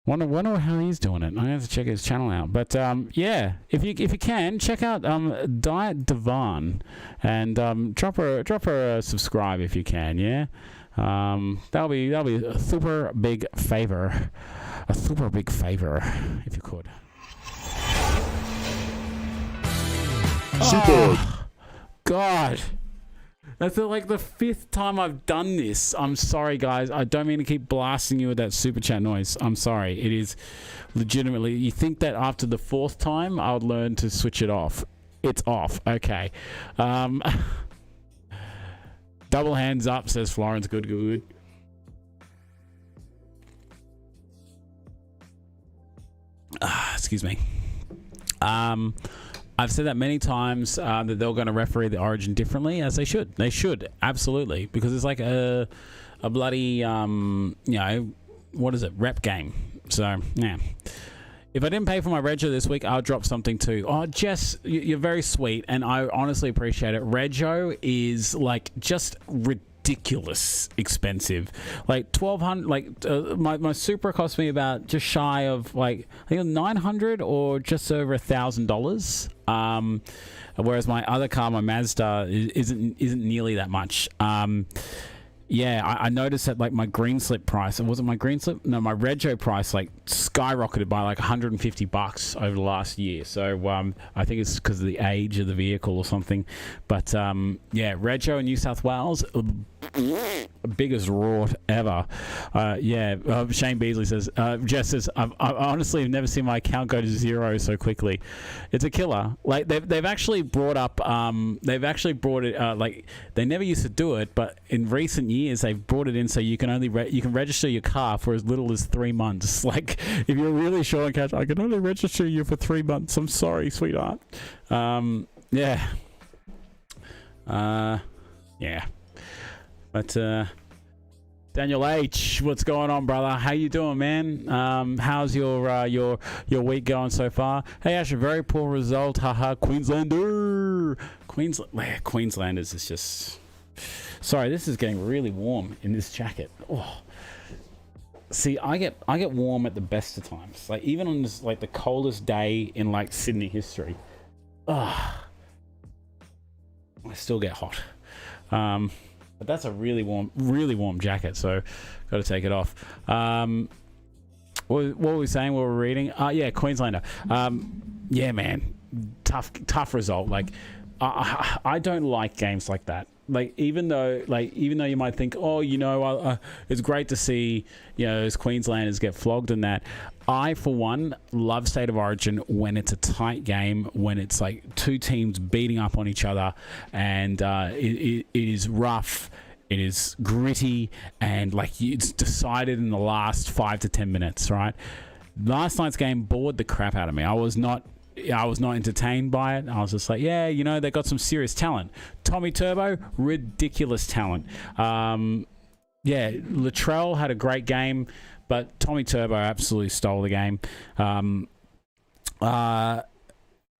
Wonder how he's doing it. I have to check his channel out. But yeah, if you can check out Diet Devon and drop her a subscribe if you can. Yeah, that'll be a super big favor, if you could. Super. God. That's like the 5th time I've done this. I'm sorry, guys. I don't mean to keep blasting you with that super chat noise. I'm sorry. It is legitimately... You think that after the 4th time, I would learn to switch it off. It's off. Okay. Double hands up, says Florence. Good. Excuse me. I've said that many times that they're going to referee the Origin differently, as they should. They should, absolutely, because it's like a bloody, what is it, rep game. So, yeah. If I didn't pay for my Rego this week, I'll drop something too. Oh, Jess, you're very sweet, and I honestly appreciate it. Rego is, like, just ridiculous expensive. Like $1,200, like my Supra cost me about just shy of like I think $900 or just over $1,000. Whereas my other car, my Mazda, isn't nearly that much. Yeah, I noticed that like my green slip price, it wasn't my green slip, no, my Rego price like skyrocketed by like $150 over the last year. So I think it's because of the age of the vehicle or something. But yeah, Rego in New South Wales, biggest rort ever. Shane Beasley says, Jess says, I honestly have never seen my account go to zero so quickly. It's a killer. Like they've actually brought up, like they never used to do it, but in recent years they've brought it in so you can only you can register your car for as little as 3 months. Like if you're really short on cash, I can only register you for 3 months. I'm sorry, sweetheart. Yeah. But Daniel H, what's going on, brother? How you doing, man? How's your week going so far? Hey, Ash, a very poor result. Haha, Queenslander. Queenslanders is just... Sorry, this is getting really warm in this jacket. Oh. See, I get warm at the best of times. Like even on this, like the coldest day in like Sydney history. I still get hot. But that's a really warm jacket, so got to take it off. What were we saying? What were we reading? Yeah, Queenslander. Yeah, man, tough result. Like, I don't like games like that. Like even though you might think, oh, it's great to see those Queenslanders get flogged in that. I, for one, love State of Origin when it's a tight game, when it's like two teams beating up on each other, and it is rough, it is gritty, and like it's decided in the last 5 to 10 minutes. Right? Last night's game bored the crap out of me. I was not entertained by it. I was just like, yeah, they got some serious talent. Tommy Turbo, ridiculous talent. Yeah, Latrell had a great game, but Tommy Turbo absolutely stole the game.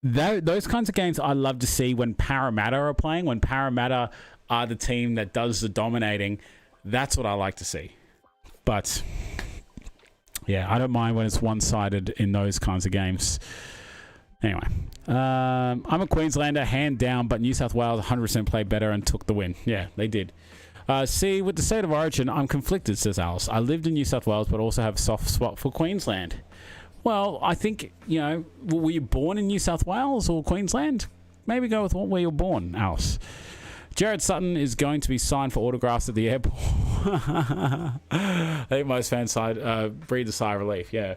Those kinds of games I love to see when Parramatta are playing, when Parramatta are the team that does the dominating. That's what I like to see. But, yeah, I don't mind when it's one-sided in those kinds of games. Anyway, I'm a Queenslander, hand down, but New South Wales 100% played better and took the win. Yeah, they did. See, with the State of Origin, I'm conflicted, says Alice. I lived in New South Wales, but also have a soft spot for Queensland. Well, I think, were you born in New South Wales or Queensland? Maybe go with where you were born, Alice. Jared Sutton is going to be signed for autographs at the airport. I think most fans breathe a sigh of relief, yeah.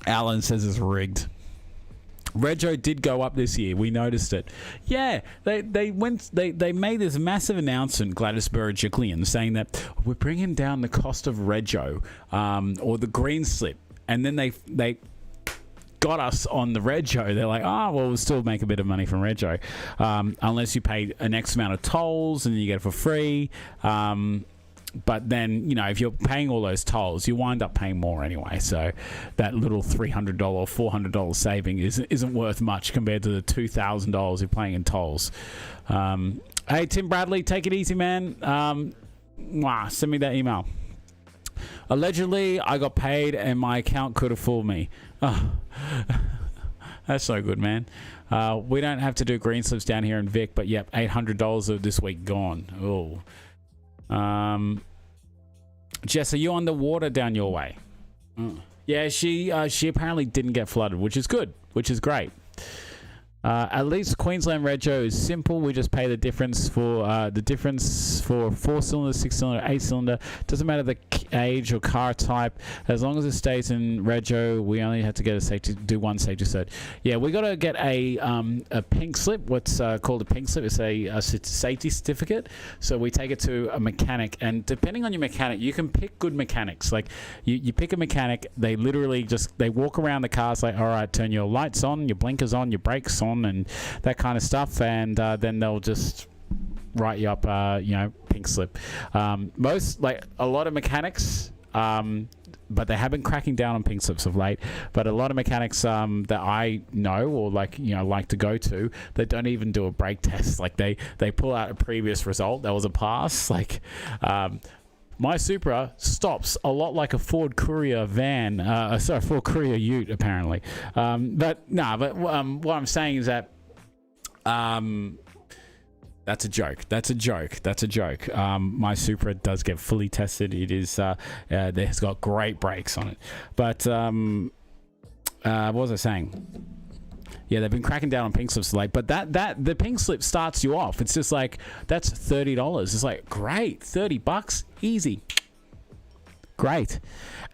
Alan says it's rigged. Rego did go up this year. We noticed it. Yeah, they made this massive announcement, Gladys Berejiklian, saying that we're bringing down the cost of Rego, or the green slip, and then they got us on the Rego. They're like, we'll still make a bit of money from Rego, unless you pay an X amount of tolls and you get it for free. But then, if you're paying all those tolls, you wind up paying more anyway. So that little $300, $400 saving isn't worth much compared to the $2,000 you're paying in tolls. Hey, Tim Bradley, take it easy, man. Send me that email. Allegedly, I got paid and my account could have fooled me. Oh. That's so good, man. We don't have to do green slips down here in Vic, but yep, $800 of this week gone. Oh. Jess, are you underwater down your way? Yeah, she apparently didn't get flooded, which is good, which is great. At least Queensland Rego is simple. We just pay the difference for 4-cylinder, 6-cylinder, 8-cylinder. Doesn't matter the age or car type. As long as it stays in Rego, we only have to get do one safety cert. Yeah, we got to get a pink slip. What's called a pink slip? It's a safety certificate. So we take it to a mechanic, and depending on your mechanic, you can pick good mechanics. Like you pick a mechanic, they literally they walk around the cars like, all right, turn your lights on, your blinkers on, your brakes on, and that kind of stuff, and then they'll just write you up pink slip. A lot of mechanics, but they have been cracking down on pink slips of late, but a lot of mechanics that I know or like to go to, they don't even do a brake test. Like they pull out a previous result that was a pass. Like my Supra stops a lot like a Ford Courier van, Ford Courier Ute, apparently. What I'm saying is that that's a joke. That's a joke. My Supra does get fully tested. It is, it's got great brakes on it. But what was I saying? Yeah, they've been cracking down on pink slips late, but the pink slip starts you off. It's just like, that's $30. It's like, great, $30, easy. Great.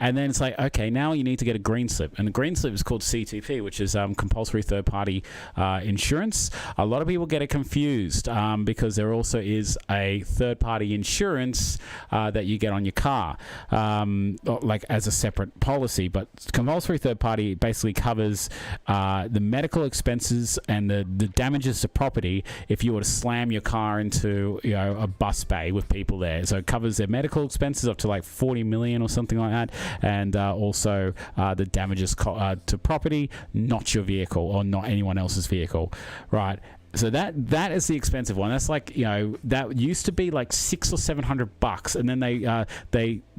And then it's like, okay, now you need to get a green slip. And the green slip is called CTP, which is compulsory third-party insurance. A lot of people get it confused because there also is a third-party insurance that you get on your car, like as a separate policy. But compulsory third-party basically covers the medical expenses and the damages to property if you were to slam your car into a bus bay with people there. So it covers their medical expenses up to like 40 million or something like that, and also the damages to property, not your vehicle or not anyone else's vehicle, right? So that is the expensive one. That's like that used to be like $600 or $700, and then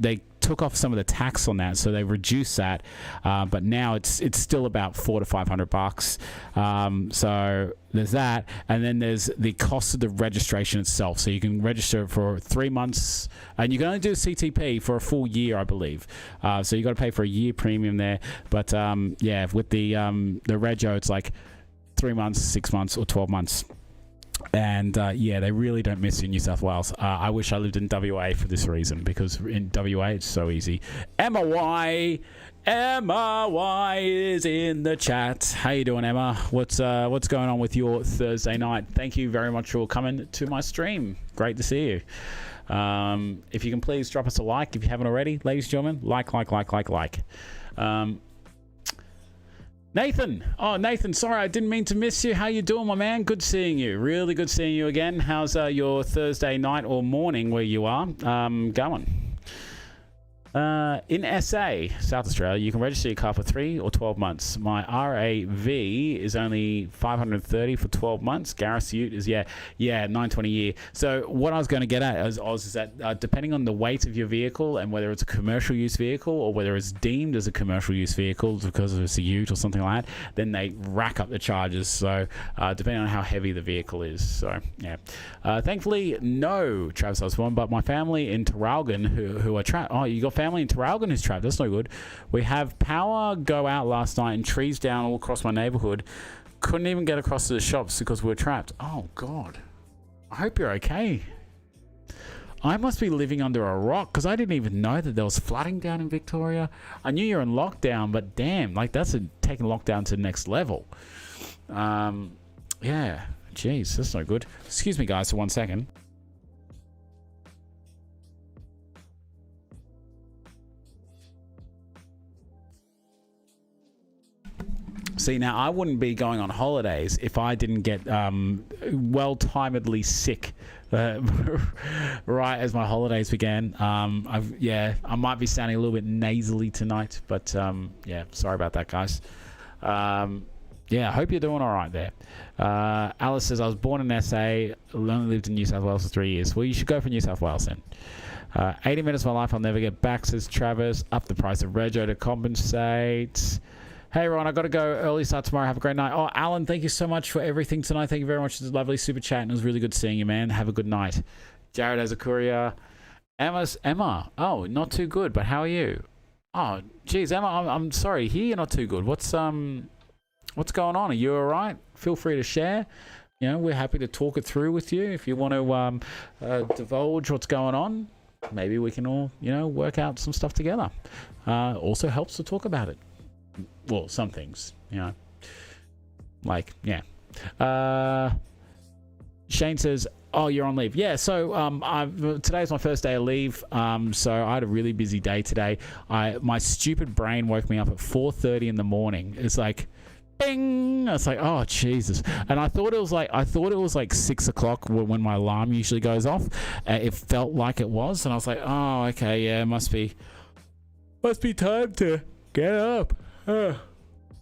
they took off some of the tax on that, so they reduced that. But now it's still about $400 to $500. So there's that, and then there's the cost of the registration itself. So you can register for 3 months, and you can only do CTP for a full year, I believe. So you got to pay for a year premium there. But with the Rego, it's like 3 months, 6 months, or 12 months. And they really don't miss you in New South Wales. I wish I lived in WA for this reason, because in WA it's so easy. Emma Y is in the chat. How you doing, Emma? What's going on with your Thursday night? Thank you very much for coming to my stream. Great to see you. If you can please drop us a like if you haven't already, ladies and gentlemen. Like. Nathan. Oh, Nathan, sorry, I didn't mean to miss you. How you doing, my man? Good seeing you. Really good seeing you again. How's your Thursday night or morning where you are going? In SA, South Australia, you can register your car for 3 or 12 months. My RAV is only $530 for 12 months. Gareth Ute is, $920 a year. So what I was going to get at is that depending on the weight of your vehicle and whether it's a commercial use vehicle or whether it's deemed as a commercial use vehicle because it's a Ute or something like that, then they rack up the charges. So depending on how heavy the vehicle is. So, yeah. Thankfully, no Travis Osborne, but my family in Traralgon who are trapped. Oh, you got family in Traralgon who's trapped. That's no good. We have power go out last night and trees down all across my neighborhood. Couldn't even get across to the shops because we're trapped. Oh, God. I hope you're okay. I must be living under a rock because I didn't even know that there was flooding down in Victoria. I knew you're in lockdown, but damn, like that's taking lockdown to the next level. Yeah. Jeez, that's no good. Excuse me, guys, for 1 second. See, now I wouldn't be going on holidays if I didn't get well-timedly sick right as my holidays began. I might be sounding a little bit nasally tonight, but sorry about that, guys. I hope you're doing all right there. Alice says, I was born in SA, only lived in New South Wales for 3 years. Well, you should go for New South Wales then. 80 minutes of my life I'll never get back, says Travis. Up the price of Rego to compensate. Hey, Ron, I got to go. Early start tomorrow. Have a great night. Oh, Alan, thank you so much for everything tonight. Thank you very much for this lovely super chat. And it was really good seeing you, man. Have a good night. Jared has a courier. Emma. Oh, not too good, but how are you? Oh, geez, Emma, I'm sorry to hear you're not too good. What's going on? Are you all right? Feel free to share. You know, we're happy to talk it through with you. If you want to divulge what's going on, maybe we can all, you know, work out some stuff together. Also helps to talk about it. Well, some things, you know, like, yeah. Shane says, oh, you're on leave. Yeah, so today's my first day of leave, so I had a really busy day today. My stupid brain woke me up at 4:30 in the morning. It's like, bing! It's like, oh, Jesus. And I thought it was like 6 o'clock when my alarm usually goes off. It felt like it was, and I was like, oh, okay, yeah, must be time to get up. And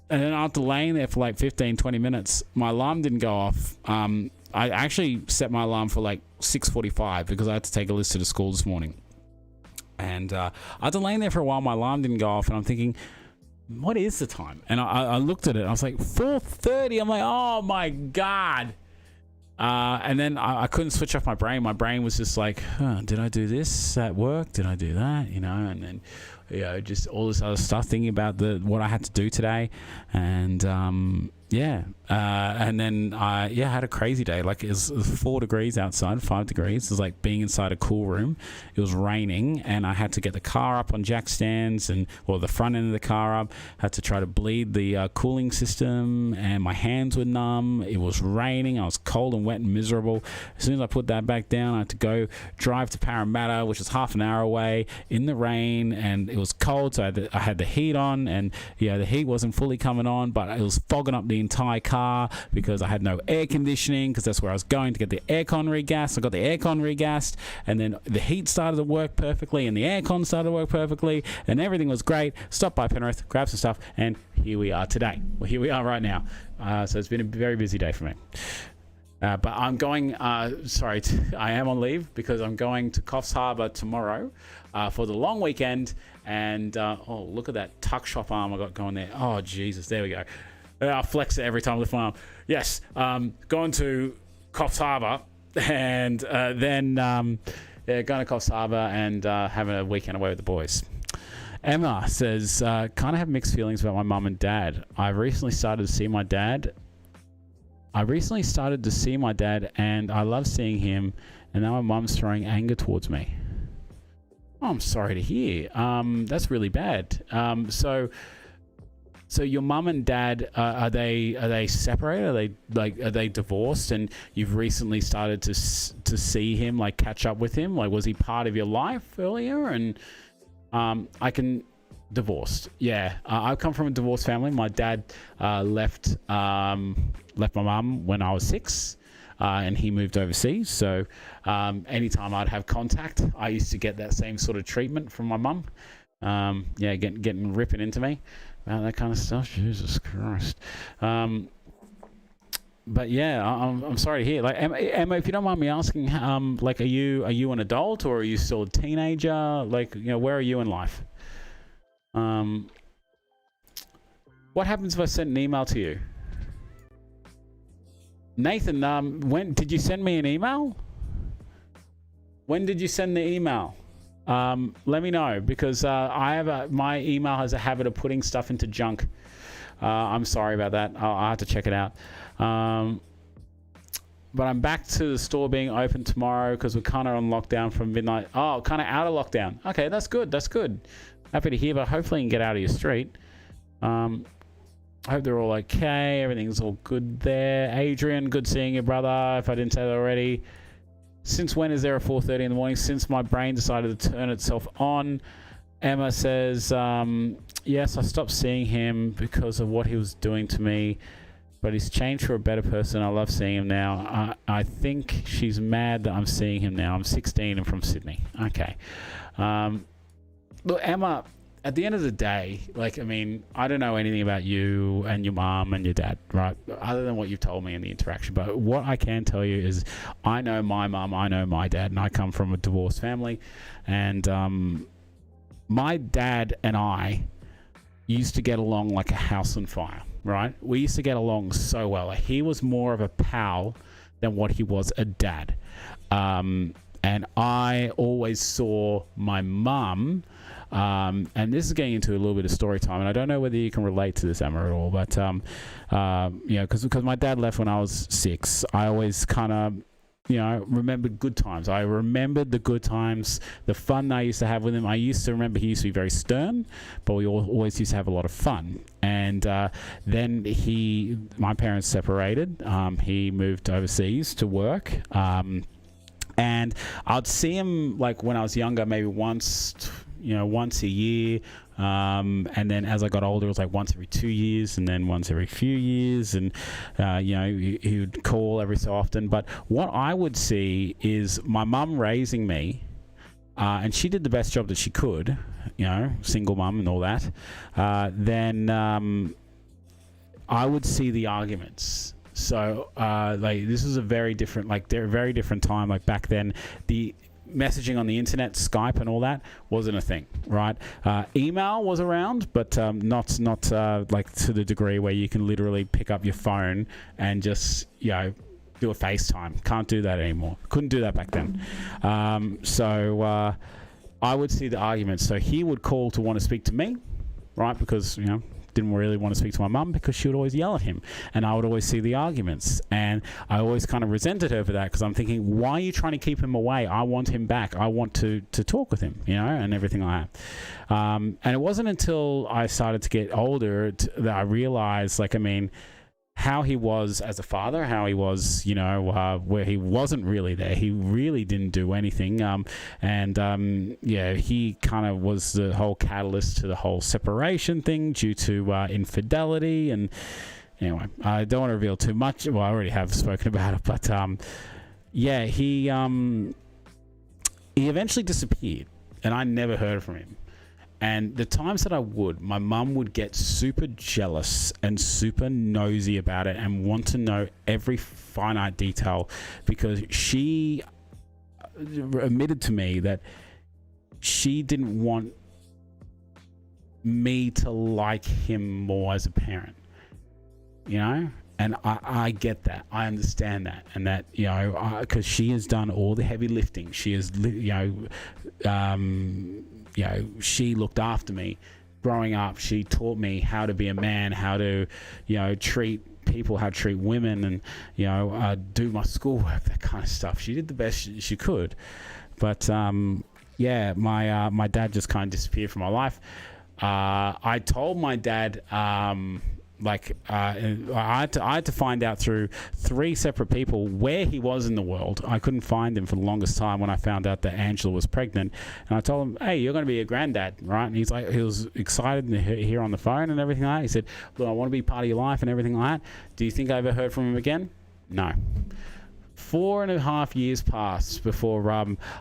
then after laying there for like 15-20 minutes, my alarm didn't go off. I actually set my alarm for like 6:45 because I had to take Alyssa to school this morning. And after laying there for a while, my alarm didn't go off, and I'm thinking, what is the time? And I looked at it, and I was like, 4:30. I'm like, oh my God. And then I couldn't switch off my brain. My brain was just like, did I do this at work? Did I do that? You know, and then, you know, just all this other stuff, thinking about what I had to do today. And and then I had a crazy day. Like, it was 4 degrees outside, 5 degrees. It was like being inside a cool room. It was raining, and I had to get the car up on jack stands, or the front end of the car up. Had to try to bleed the cooling system, and my hands were numb. It was raining. I was cold and wet and miserable. As soon as I put that back down, I had to go drive to Parramatta, which is half an hour away, in the rain, and it was cold, so I had the heat on, and the heat wasn't fully coming on, but it was fogging up the entire car because I had no air conditioning, because that's where I was going to get the aircon regassed. I got the aircon regassed, and then the heat started to work perfectly, and the aircon started to work perfectly, and everything was great. Stopped by Penrith, grabbed some stuff, and here we are today. Well, here we are right now. So it's been a very busy day for me. But I'm going, I am on leave because I'm going to Coffs Harbour tomorrow for the long weekend. And, look at that tuck shop arm I got going there. Oh, Jesus, there we go. I'll flex it every time I lift my arm. Yes, going to Coffs Harbour, and then going to Coffs Harbour and having a weekend away with the boys. Emma says, kind of have mixed feelings about my mum and dad. I recently started to see my dad, and I love seeing him, and now my mum's throwing anger towards me. Oh, I'm sorry to hear. That's really bad. So your mum and dad, are they separated? Are they divorced? And you've recently started to see him, like, catch up with him? Like, was he part of your life earlier? And divorced. Yeah, I come from a divorced family. My dad left my mum when I was 6, and he moved overseas. So anytime I'd have contact, I used to get that same sort of treatment from my mum. Getting ripping into me about that kind of stuff. Jesus Christ. But yeah, I'm sorry to hear. Like, Emma, if you don't mind me asking, like, are you an adult, or are you still a teenager? Like, you know, where are you in life? What happens if I send an email to you? Nathan, when did you send me an email? When did you send the email? Let me know, because my email has a habit of putting stuff into junk. I'm sorry about that. I'll have to check it out. But I'm back to the store being open tomorrow because we're kind of on lockdown from midnight. Oh, kind of out of lockdown. Okay, that's good. Happy to hear, but hopefully you can get out of your street. I hope they're all okay. Everything's all good there. Adrian, good seeing you, brother, if I didn't say that already. Since when is there a 4:30 in the morning? Since my brain decided to turn itself on. Emma says, yes, I stopped seeing him because of what he was doing to me, but he's changed for a better person. I love seeing him now. I think she's mad that I'm seeing him now. I'm 16 and from Sydney. Okay. Look, Emma, at the end of the day, like, I mean, I don't know anything about you and your mom and your dad, right? Other than what you've told me in the interaction. But what I can tell you is I know my mom, I know my dad, and I come from a divorced family. And my dad and I used to get along like a house on fire, right? We used to get along so well. He was more of a pal than what he was a dad. And I always saw my mum, and this is getting into a little bit of story time, and I don't know whether you can relate to this, Emma, at all, but, you know, because my dad left when I was 6, I always kind of, you know, remembered good times. I remembered the good times, the fun I used to have with him. I used to remember he used to be very stern, but we always used to have a lot of fun. And then my parents separated. He moved overseas to work. And I'd see him, like, when I was younger, maybe once a year. And then as I got older, it was like once every 2 years, and then once every few years. And, you know, he would call every so often. But what I would see is my mum raising me, and she did the best job that she could, you know, single mum and all that. Then I would see the arguments. So, like, this was a very different time. Like, back then, the messaging on the internet, Skype and all that wasn't a thing, right? Email was around, but not like to the degree where you can literally pick up your phone and just, you know, do a FaceTime. Can't do that anymore. Couldn't do that back then. So I would see the arguments. So he would call to want to speak to me, right? Because, you know, didn't really want to speak to my mum because she would always yell at him, and I would always see the arguments, and I always kind of resented her for that, because I'm thinking, why are you trying to keep him away? I want him back. I want to talk with him, you know, and everything like that. And it wasn't until I started to get older that I realized, like, I mean, how he was as a father, how he was, you know, where he wasn't really there. He really didn't do anything. Yeah, he kind of was the whole catalyst to the whole separation thing due to infidelity. And anyway, I don't want to reveal too much. Well, I already have spoken about it, but yeah, he eventually disappeared, and I never heard from him. And the times that I would, my mum would get super jealous and super nosy about it and want to know every finite detail, because she admitted to me that she didn't want me to like him more as a parent, you know? And I get that. I understand that. And that, you know, because she has done all the heavy lifting. She has, you know, she looked after me growing up. She taught me how to be a man, how to, you know, treat people, how to treat women, and, you know, do my schoolwork, that kind of stuff. She did the best she could. But, yeah, my dad just kind of disappeared from my life. I told my dad, I had to find out through 3 separate people where he was in the world. I couldn't find him for the longest time when I found out that Angela was pregnant. And I told him, hey, you're going to be a granddad, right? And he's like, he was excited to hear on the phone and everything like that. He said, look, I want to be part of your life and everything like that. Do you think I ever heard from him again? No. 4.5 years passed before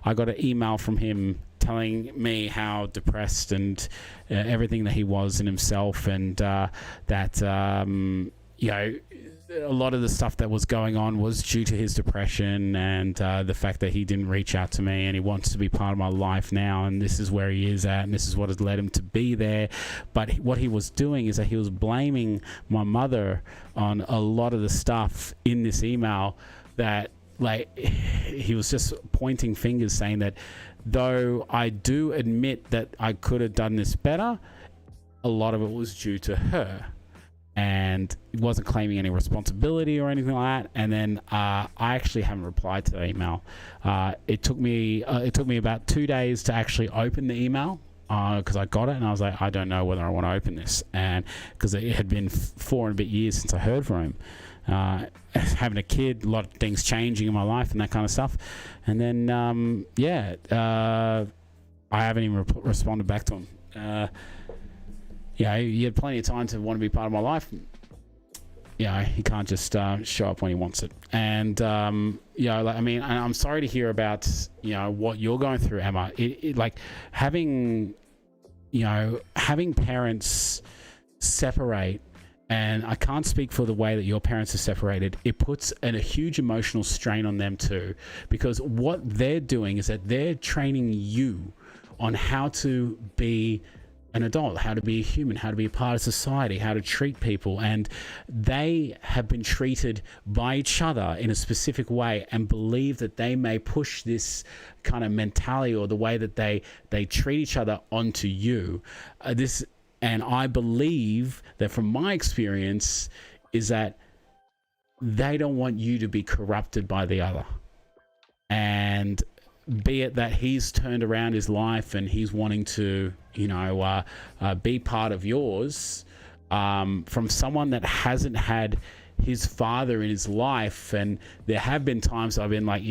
I got an email from him telling me how depressed and everything that he was in himself, and that you know, a lot of the stuff that was going on was due to his depression, and the fact that he didn't reach out to me, and he wants to be part of my life now, and this is where he is at, and this is what has led him to be there. But what he was doing is that he was blaming my mother on a lot of the stuff in this email, that, like, he was just pointing fingers, saying that though I do admit that I could have done this better, a lot of it was due to her, and he wasn't claiming any responsibility or anything like that. And then I actually haven't replied to the email. It took me about 2 days to actually open the email, because I got it and I was like, I don't know whether I want to open this, and because it had been 4 and a bit years since I heard from him. Having a kid, a lot of things changing in my life and that kind of stuff. And then, I haven't even responded back to him. Yeah, he had plenty of time to want to be part of my life. Yeah, he can't just show up when he wants it. And, like, I mean, I'm sorry to hear about, you know, what you're going through, Emma. Like, having, having parents separate, and I can't speak for the way that your parents are separated, it puts a huge emotional strain on them too, because what they're doing is that they're training you on how to be an adult, how to be a human, how to be a part of society, how to treat people, and they have been treated by each other in a specific way and believe that they may push this kind of mentality or the way that they treat each other onto you. And I believe that from my experience is that they don't want you to be corrupted by the other. And be it that he's turned around his life and he's wanting to, be part of yours, from someone that hasn't had his father in his life. And there have been times I've been like,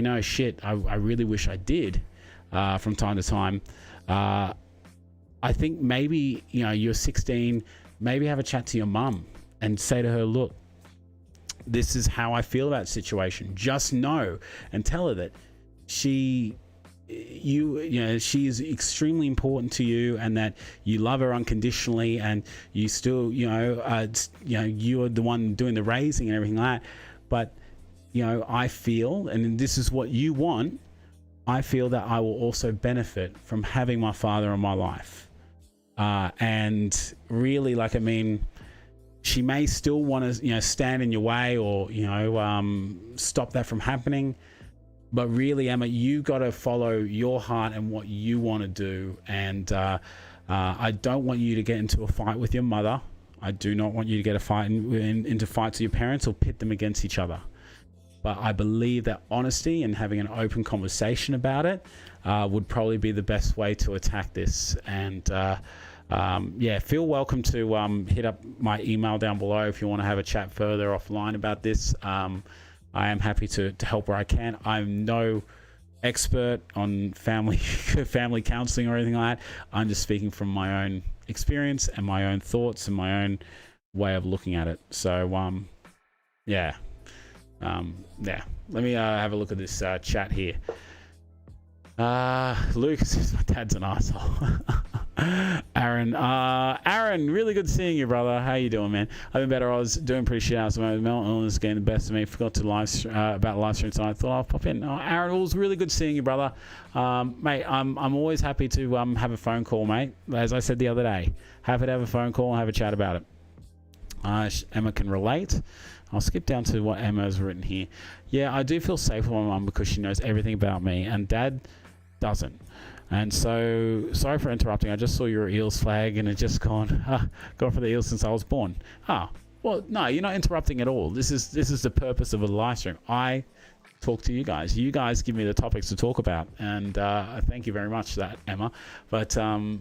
I really wish I did, from time to time. I think maybe, you're 16, maybe have a chat to your mum and say to her, look, this is how I feel about the situation. Just know and tell her that she is extremely important to you and that you love her unconditionally, and you still, you're the one doing the raising and everything like that. But, I feel, and this is what you want, I feel that I will also benefit from having my father in my life. And really, she may still want to, stand in your way or, stop that from happening. But really, Emma, you got to follow your heart and what you want to do. And I don't want you to get into a fight with your mother. I do not want you to get into fights with your parents or pit them against each other. But I believe that honesty and having an open conversation about it would probably be the best way to attack this. And feel welcome to hit up my email down below if you want to have a chat further offline about this. I am happy to help where I can. I'm no expert on family counseling or anything like that. I'm just speaking from my own experience and my own thoughts and my own way of looking at it. So, let me have a look at this chat here. Lucas says my dad's an asshole. Aaron, really good seeing you, brother. How you doing, man? I've been better. I was doing pretty shit out of my mental illness getting the best of me. Forgot to about live stream, so I thought I'll pop in. Aaron, it was really good seeing you, brother. Mate, I'm always happy to have a phone call, mate. As I said the other day, happy to have a phone call and have a chat about it. Emma can relate. I'll skip down to what Emma has written here. Yeah, I do feel safe with my mum because she knows everything about me, and Dad doesn't. And so, sorry for interrupting. I just saw your Eels flag, and it just gone for the Eels since I was born. Well, no, you're not interrupting at all. This is the purpose of a live stream. I talk to you guys. You guys give me the topics to talk about, and thank you very much for that, Emma. But I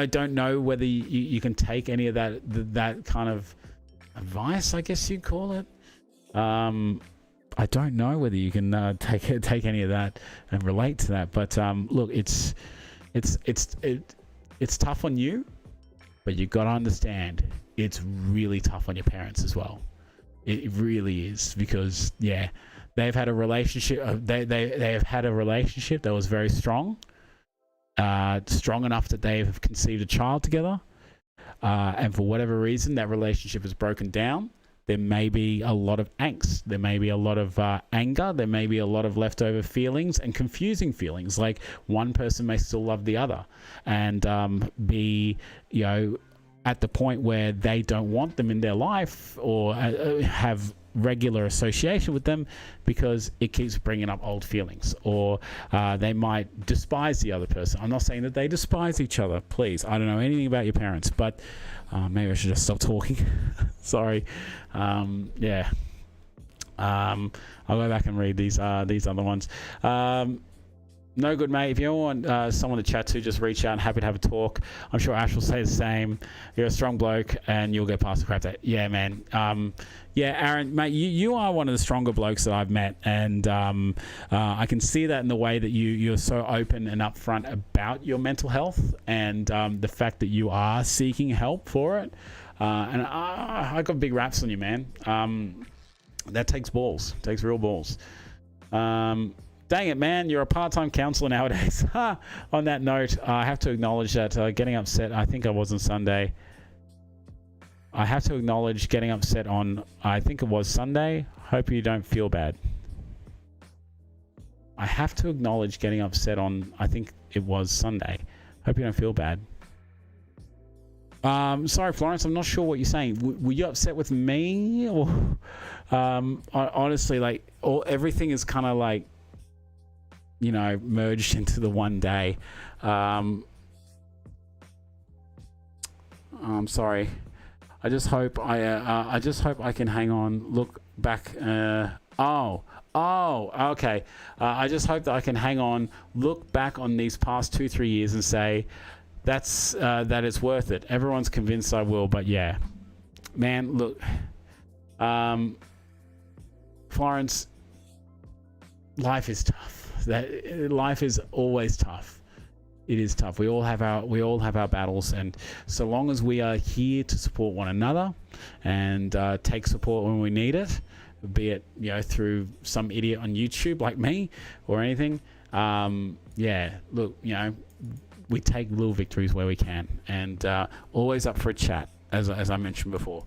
don't know whether you can take any of that kind of advice, I guess you'd call it. I don't know whether you can take any of that and relate to that, but look, it's tough on you, but you got to understand it's really tough on your parents as well. It really is, because they've had a relationship. They have had a relationship that was very strong enough that they have conceived a child together, and for whatever reason that relationship is broken down. There may be a lot of angst. There may be a lot of anger. There may be a lot of leftover feelings and confusing feelings. Like one person may still love the other and be, at the point where they don't want them in their life or have regular association with them because it keeps bringing up old feelings, or they might despise the other person. I'm not saying that they despise each other. Please, I don't know anything about your parents, but maybe I should just stop talking. Sorry. I'll go back and read these other ones. No good, mate. If you want someone to chat to, just reach out. I'm happy to have a talk. I'm sure Ash will say the same. You're a strong bloke and you'll get past the crap. Yeah, man. Aaron, mate, you are one of the stronger blokes that I've met, and I can see that in the way that you're so open and upfront about your mental health and the fact that you are seeking help for it. And I got big raps on you, man. That takes balls. Takes real balls. Dang it, man. You're a part-time counselor nowadays. On that note, I have to acknowledge that getting upset, I think I was on Sunday. I have to acknowledge getting upset on, I think it was Sunday. Hope you don't feel bad. I have to acknowledge getting upset on, I think it was Sunday. Hope you don't feel bad. Sorry, Florence, I'm not sure what you're saying. Were you upset with me? Or, honestly, like, everything is kind of like, you know, merged into the one day. I'm sorry. I just hope I can hang on, look back. Okay. I just hope that I can hang on, look back on these past 2-3 years and say, that it's worth it. Everyone's convinced I will, but yeah, man, look, Florence, life is tough. Life is always tough. It is tough. We all have our battles, and so long as we are here to support one another and take support when we need it, be it, you know, through some idiot on YouTube like me or anything. Yeah, look, you know, we take little victories where we can, and always up for a chat, as I mentioned before.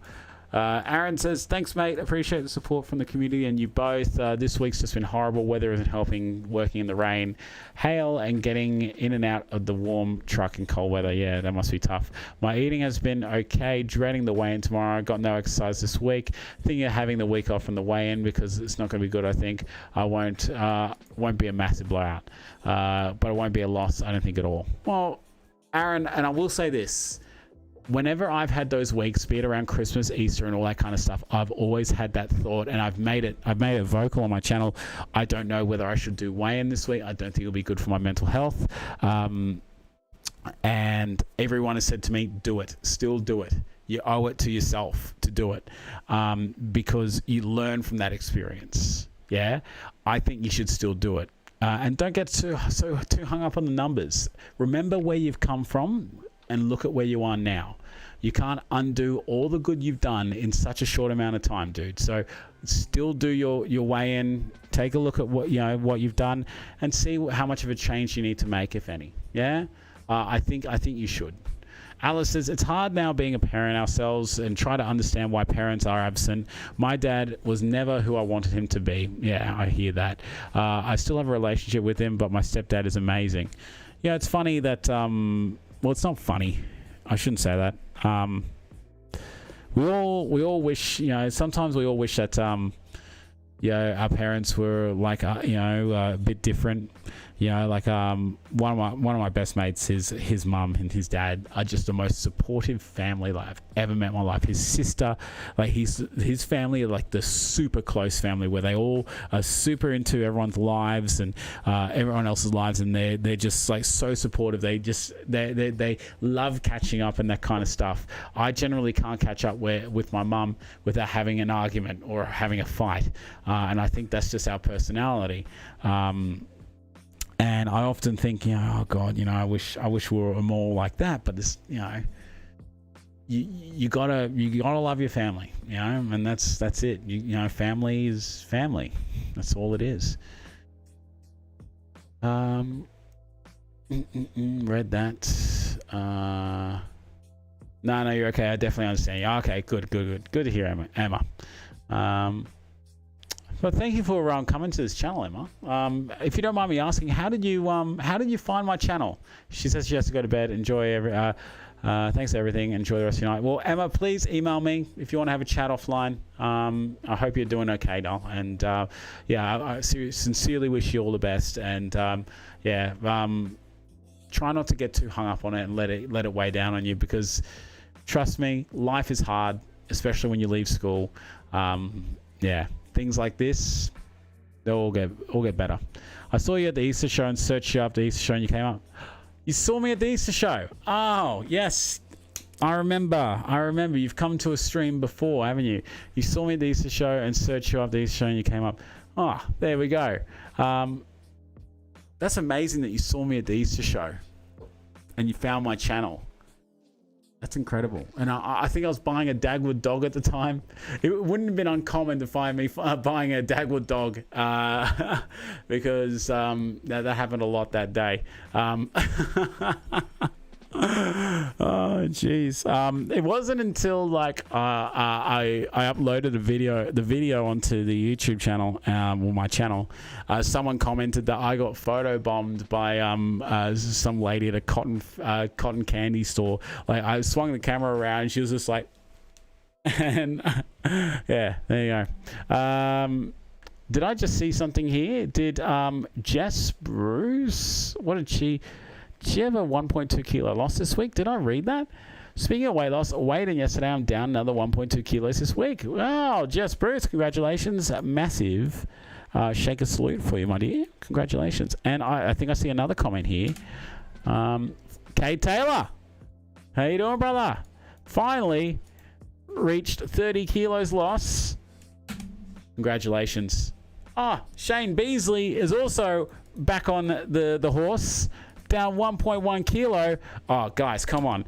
Aaron says, thanks, mate. Appreciate the support from the community and you both. This week's just been horrible. Weather isn't helping, working in the rain, hail, and getting in and out of the warm truck in cold weather. Yeah, that must be tough. My eating has been okay. Dreading the weigh-in tomorrow. Got no exercise this week. Thinking of having the week off from the weigh-in because it's not going to be good, I think. I won't be a massive blowout. But it won't be a loss, I don't think, at all. Well, Aaron, and I will say this. Whenever I've had those weeks, be it around Christmas, Easter, and all that kind of stuff, I've always had that thought, and I've made it vocal on my channel. I don't know whether I should do weigh-in this week. I don't think it'll be good for my mental health. And everyone has said to me, do it. Still do it. You owe it to yourself to do it, because you learn from that experience. Yeah, I think you should still do it. And don't get too hung up on the numbers. Remember where you've come from and look at where you are now. You can't undo all the good you've done in such a short amount of time, dude. So still do your weigh-in. Take a look at what you've done and see how much of a change you need to make, if any. Yeah, I think you should. Alice says, it's hard now being a parent ourselves and try to understand why parents are absent. My dad was never who I wanted him to be. Yeah, I hear that. I still have a relationship with him, but my stepdad is amazing. Yeah, it's funny that, well, it's not funny. I shouldn't say that. We all wish, sometimes we all wish that, our parents were like, a bit different. One of my best mates, his mum and his dad are just the most supportive family that I've ever met in my life. His sister, like his family are like the super close family where they all are super into everyone's lives and everyone else's lives, and they're just like so supportive. They love catching up and that kind of stuff. I generally can't catch up with my mum without having an argument or having a fight, and I think that's just our personality. And I often think, oh God, I wish we were more like that. But this, you gotta love your family, and that's it. Family is family. That's all it is. Read that. No, you're okay. I definitely understand you. Okay, good to hear, Emma. But thank you for coming to this channel, Emma. If you don't mind me asking, how did you find my channel? She says she has to go to bed. Enjoy thanks for everything. Enjoy the rest of your night. Well, Emma, please email me if you want to have a chat offline. I hope you're doing okay, doll. And I sincerely wish you all the best. And try not to get too hung up on it and let it weigh down on you, because trust me, life is hard, especially when you leave school. Things like this, they'll all get better. I saw you at the Easter show and searched you up the Easter show and you came up. You saw me at the Easter show. Oh, yes. I remember. You've come to a stream before, haven't you? You saw me at the Easter show and searched you up the Easter show and you came up. Oh, there we go. That's amazing that you saw me at the Easter show and you found my channel. That's incredible. And I think I was buying a Dagwood dog at the time. It wouldn't have been uncommon to find me buying a Dagwood dog because that happened a lot that day. Oh jeez. It wasn't until like I uploaded the video onto the YouTube channel, my channel. Someone commented that I got photo bombed by some lady at a cotton candy store. Like I swung the camera around and she was just like, and yeah, there you go. Did I just see something here? Did Jess Bruce? What did she? Did she have a 1.2 kilo loss this week? Did I read that? Speaking of weight loss, weighed in yesterday. I'm down another 1.2 kilos this week. Wow, Jess Bruce, congratulations. Massive shaker salute for you, my dear. Congratulations. And I think I see another comment here. Kate Taylor. How you doing, brother? Finally reached 30 kilos loss. Congratulations. Shane Beasley is also back on the horse. Down 1.1 kilo. Oh, guys, come on.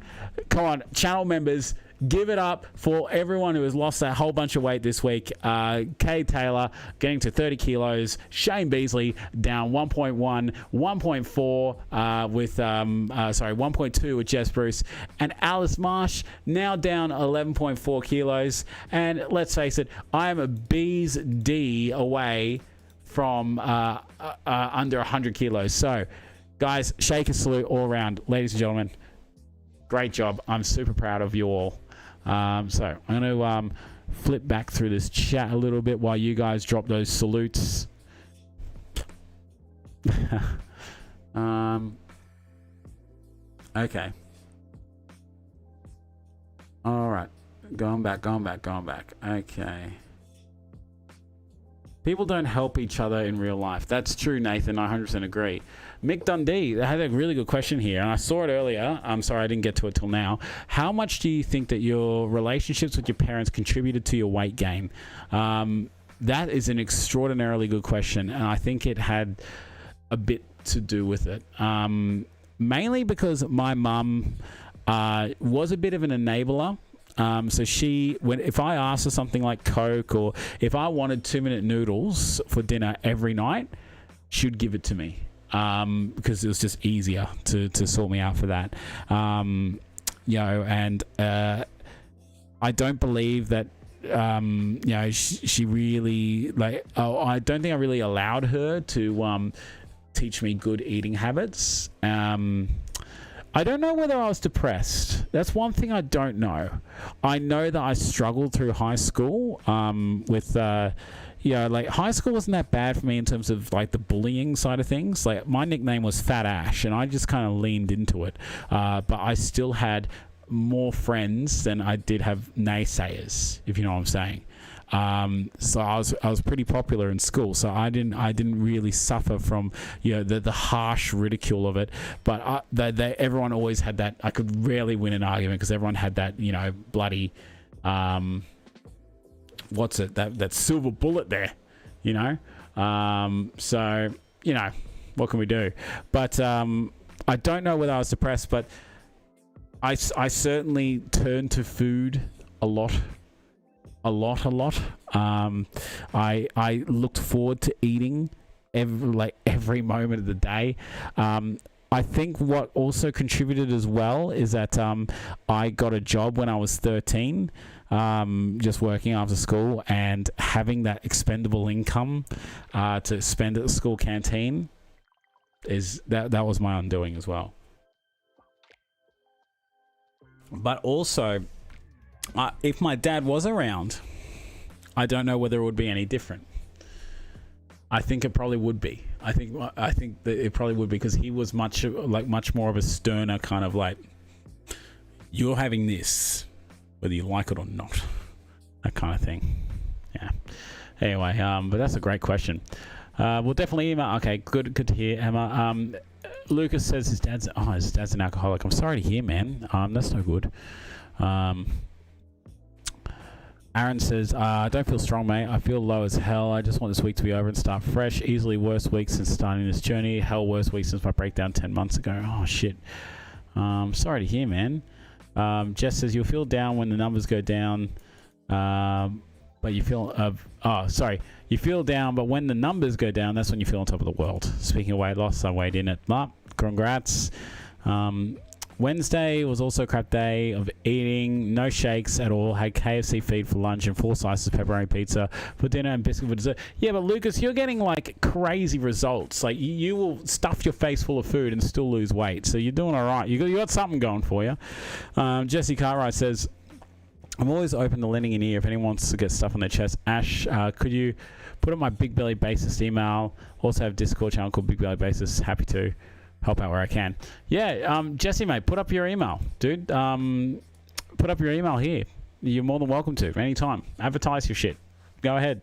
Channel members, give it up for everyone who has lost that whole bunch of weight this week. Kay Taylor getting to 30 kilos. Shane Beasley down 1.1, 1.4 with 1.2 with Jess Bruce. And Alice Marsh now down 11.4 kilos. And let's face it, I am a bee's D away from under 100 kilos. So, guys, shake a salute all around. Ladies and gentlemen, great job. I'm super proud of you all. So I'm going to flip back through this chat a little bit while you guys drop those salutes. Okay. All right. Going back. Okay. People don't help each other in real life. That's true, Nathan. I 100% agree. Mick Dundee had a really good question here, and I saw it earlier. I'm sorry I didn't get to it till now. How much do you think that your relationships with your parents contributed to your weight gain? That is an extraordinarily good question, and I think it had a bit to do with it. Mainly because my mum was a bit of an enabler. So if I asked for something like Coke, or if I wanted 2-minute noodles for dinner every night, she'd give it to me. Because it was just easier to sort me out for that. And I don't believe that, she really, I don't think I really allowed her to teach me good eating habits. I don't know whether I was depressed. That's one thing I don't know. I know that I struggled through high school with, high school wasn't that bad for me in terms of like the bullying side of things. Like my nickname was Fat Ash, and I just kind of leaned into it. But I still had more friends than I did have naysayers, if you know what I'm saying. So I was pretty popular in school, so I didn't really suffer from the harsh ridicule of it. But everyone always had that. I could rarely win an argument because everyone had that bloody what's it, that silver bullet there, so what can we do? But I don't know whether I was depressed, but I certainly turned to food a lot. I looked forward to eating every moment of the day. I think what also contributed as well is that I got a job when I was 13, just working after school, and having that expendable income to spend at the school canteen that was my undoing as well. But also, if my dad was around, I don't know whether it would be any different. I think it probably would be. I think that it probably would be, because he was much more of a sterner kind of like, you're having this, whether you like it or not, that kind of thing. Yeah. Anyway, but that's a great question. We'll definitely email. Okay, good to hear, Emma. Lucas says his dad's an alcoholic. I'm sorry to hear, man. That's no good. Aaron says, I don't feel strong, mate. I feel low as hell. I just want this week to be over and start fresh. Easily worst week since starting this journey. Hell, worst week since my breakdown 10 months ago. Oh, shit. Sorry to hear, man. Jess says you'll feel down when the numbers go down, but you feel you feel down, but when the numbers go down, that's when you feel on top of the world. Speaking of weight loss, I weighed in at congrats. Wednesday was also a crap day of eating, no shakes at all. Had KFC feed for lunch and 4 slices of pepperoni pizza for dinner and biscuit for dessert. Yeah, but Lucas, you're getting like crazy results. Like you will stuff your face full of food and still lose weight. So you're doing all right. You got something going for you. Jesse Cartwright says, I'm always open to lending an ear if anyone wants to get stuff on their chest. Ash, could you put up my Big Belly Basis email? Also have a Discord channel called Big Belly Basis. Happy to help out where I can. Yeah, Jesse, mate, put up your email, dude. Put up your email here. You're more than welcome to anytime. Advertise your shit. Go ahead.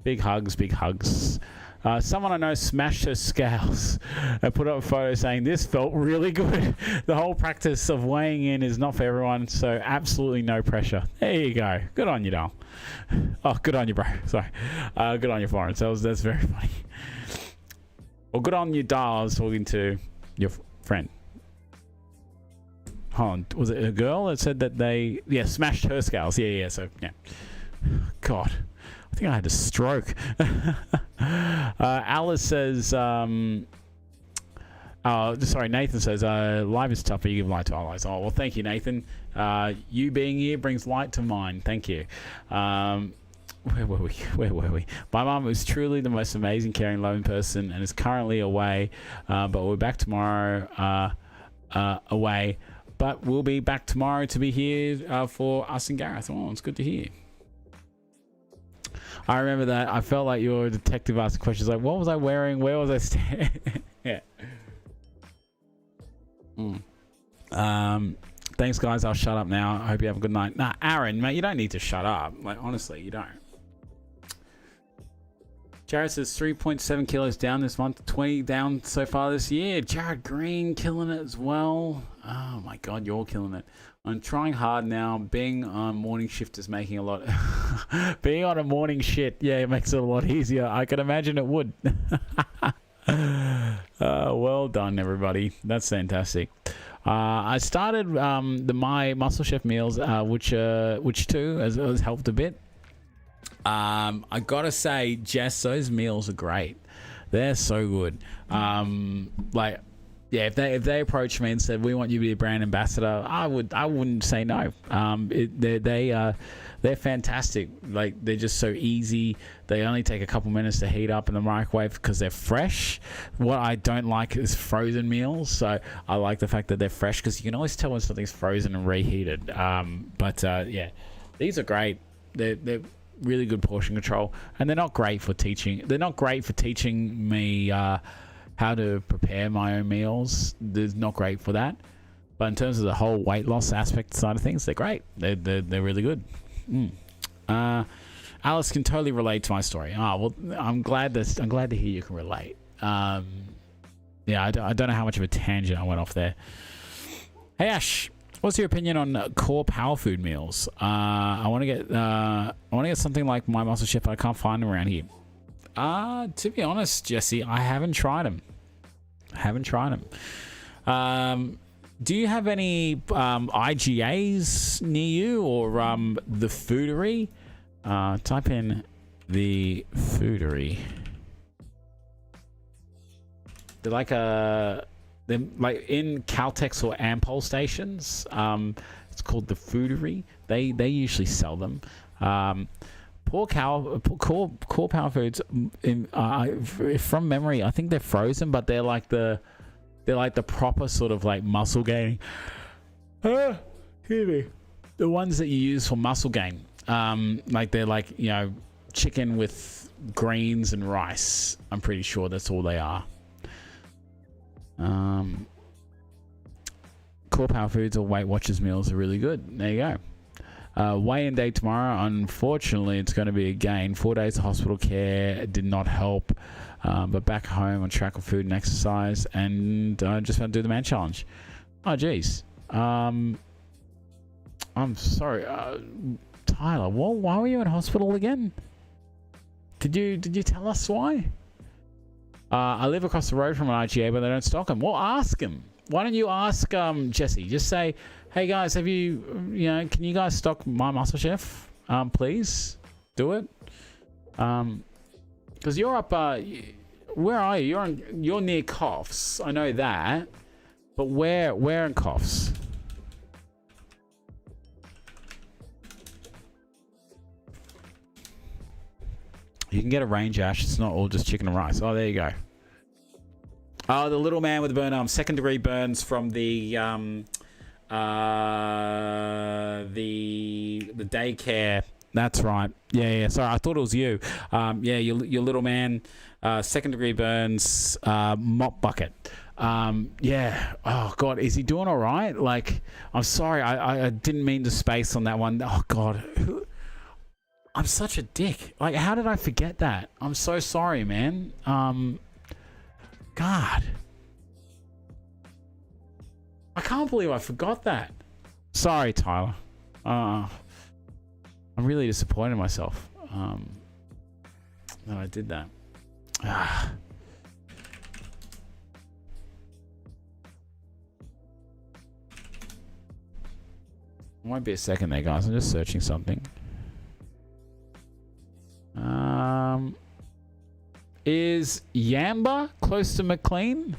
Big hugs, big hugs. Someone I know smashed her scales and put up a photo saying this felt really good. The whole practice of weighing in is not for everyone, so absolutely no pressure. There you go. Good on you, doll. Oh, good on you, bro. Sorry. Good on you, Florence. That's very funny. Well, good on you, doll. I was talking to your friend. Hold on. Was it a girl that said that they smashed her scales? Yeah. So, yeah. God. I think I had a stroke. Alice says, Nathan says, life is tough, but you give light to our lives. Oh, well, thank you, Nathan. You being here brings light to mine. Thank you. Where were we? My mum is truly the most amazing, caring, loving person and is currently away, but we're back tomorrow away. But we'll be back tomorrow to be here for us and Gareth. Oh, it's good to hear. I remember that. I felt like your detective asked questions like, what was I wearing? Where was I standing? Yeah. Thanks, guys. I'll shut up now. I hope you have a good night. Nah, Aaron, mate, you don't need to shut up. Like, honestly, you don't. Jared says 3.7 kilos down this month, 20 down so far this year. Jared Green killing it as well. Oh my God, you're killing it. I'm trying hard now. Being on morning shift is making a lot. Being on a morning shift, yeah, it makes it a lot easier. I can imagine it would. Well done, everybody. That's fantastic. I started my Muscle Chef meals, which too has helped a bit. I gotta say, Jess, those meals are great. They're so good. If they approached me and said we want you to be a brand ambassador, I wouldn't say no. They're fantastic. Like, they're just so easy. They only take a couple minutes to heat up in the microwave because they're fresh. What I don't like is frozen meals. So I like the fact that they're fresh because you can always tell when something's frozen and reheated. Yeah, these are great. They're really good portion control, and they're not great for teaching. They're not great for teaching me how to prepare my own meals. They're not great for that. But in terms of the whole weight loss aspect side of things, they're great. They're really good. Alice can totally relate to my story. Oh, well, I'm glad to hear you can relate. I don't know how much of a tangent I went off there. Hey Ash, what's your opinion on core power food meals? I want to get something like my Muscle Chef, but I can't find them around here. To be honest, Jesse, I haven't tried them. Do you have any IGAs near you or the Foodery? Type in the Foodery. They're like in Caltex or Ampol stations. It's called the Foodery. They usually sell them. Core power foods. From memory, I think they're frozen, but they're like the proper sort of like muscle gaining. Hear me. The ones that you use for muscle gain. Like they're like, chicken with greens and rice. I'm pretty sure that's all they are. Core power foods or Weight Watchers meals are really good. There you go. Weigh-in day tomorrow. Unfortunately, it's going to be a gain. 4 days of hospital care did not help. But back home on track of food and exercise, and I just want to do the man challenge. Oh, geez. I'm sorry, Tyler. Why were you in hospital again? Did you tell us why? I live across the road from an IGA, but they don't stock them. Well, ask them. why don't you ask Jesse? Just say, hey guys, have you can you guys stock My Muscle Chef? Please do it. Because you're up. Where are you? You're near Coffs. I know that. But where in Coffs? You can get a range ash. It's not all just chicken and rice. Oh, there you go. Oh, the little man with the burn arm. 2nd degree burns from the daycare. That's right. Yeah. Sorry, I thought it was you. Yeah, your little man. 2nd degree burns. Mop bucket. Yeah. Oh God, is he doing all right? Like, I'm sorry, I didn't mean to space on that one. Oh God, I'm such a dick. Like, how did I forget that? I'm so sorry, man. God, I can't believe I forgot that. Sorry, Tyler. I'm really disappointed in myself. That I did that. Won't be a second there, guys. I'm just searching something. Is Yamba close to McLean?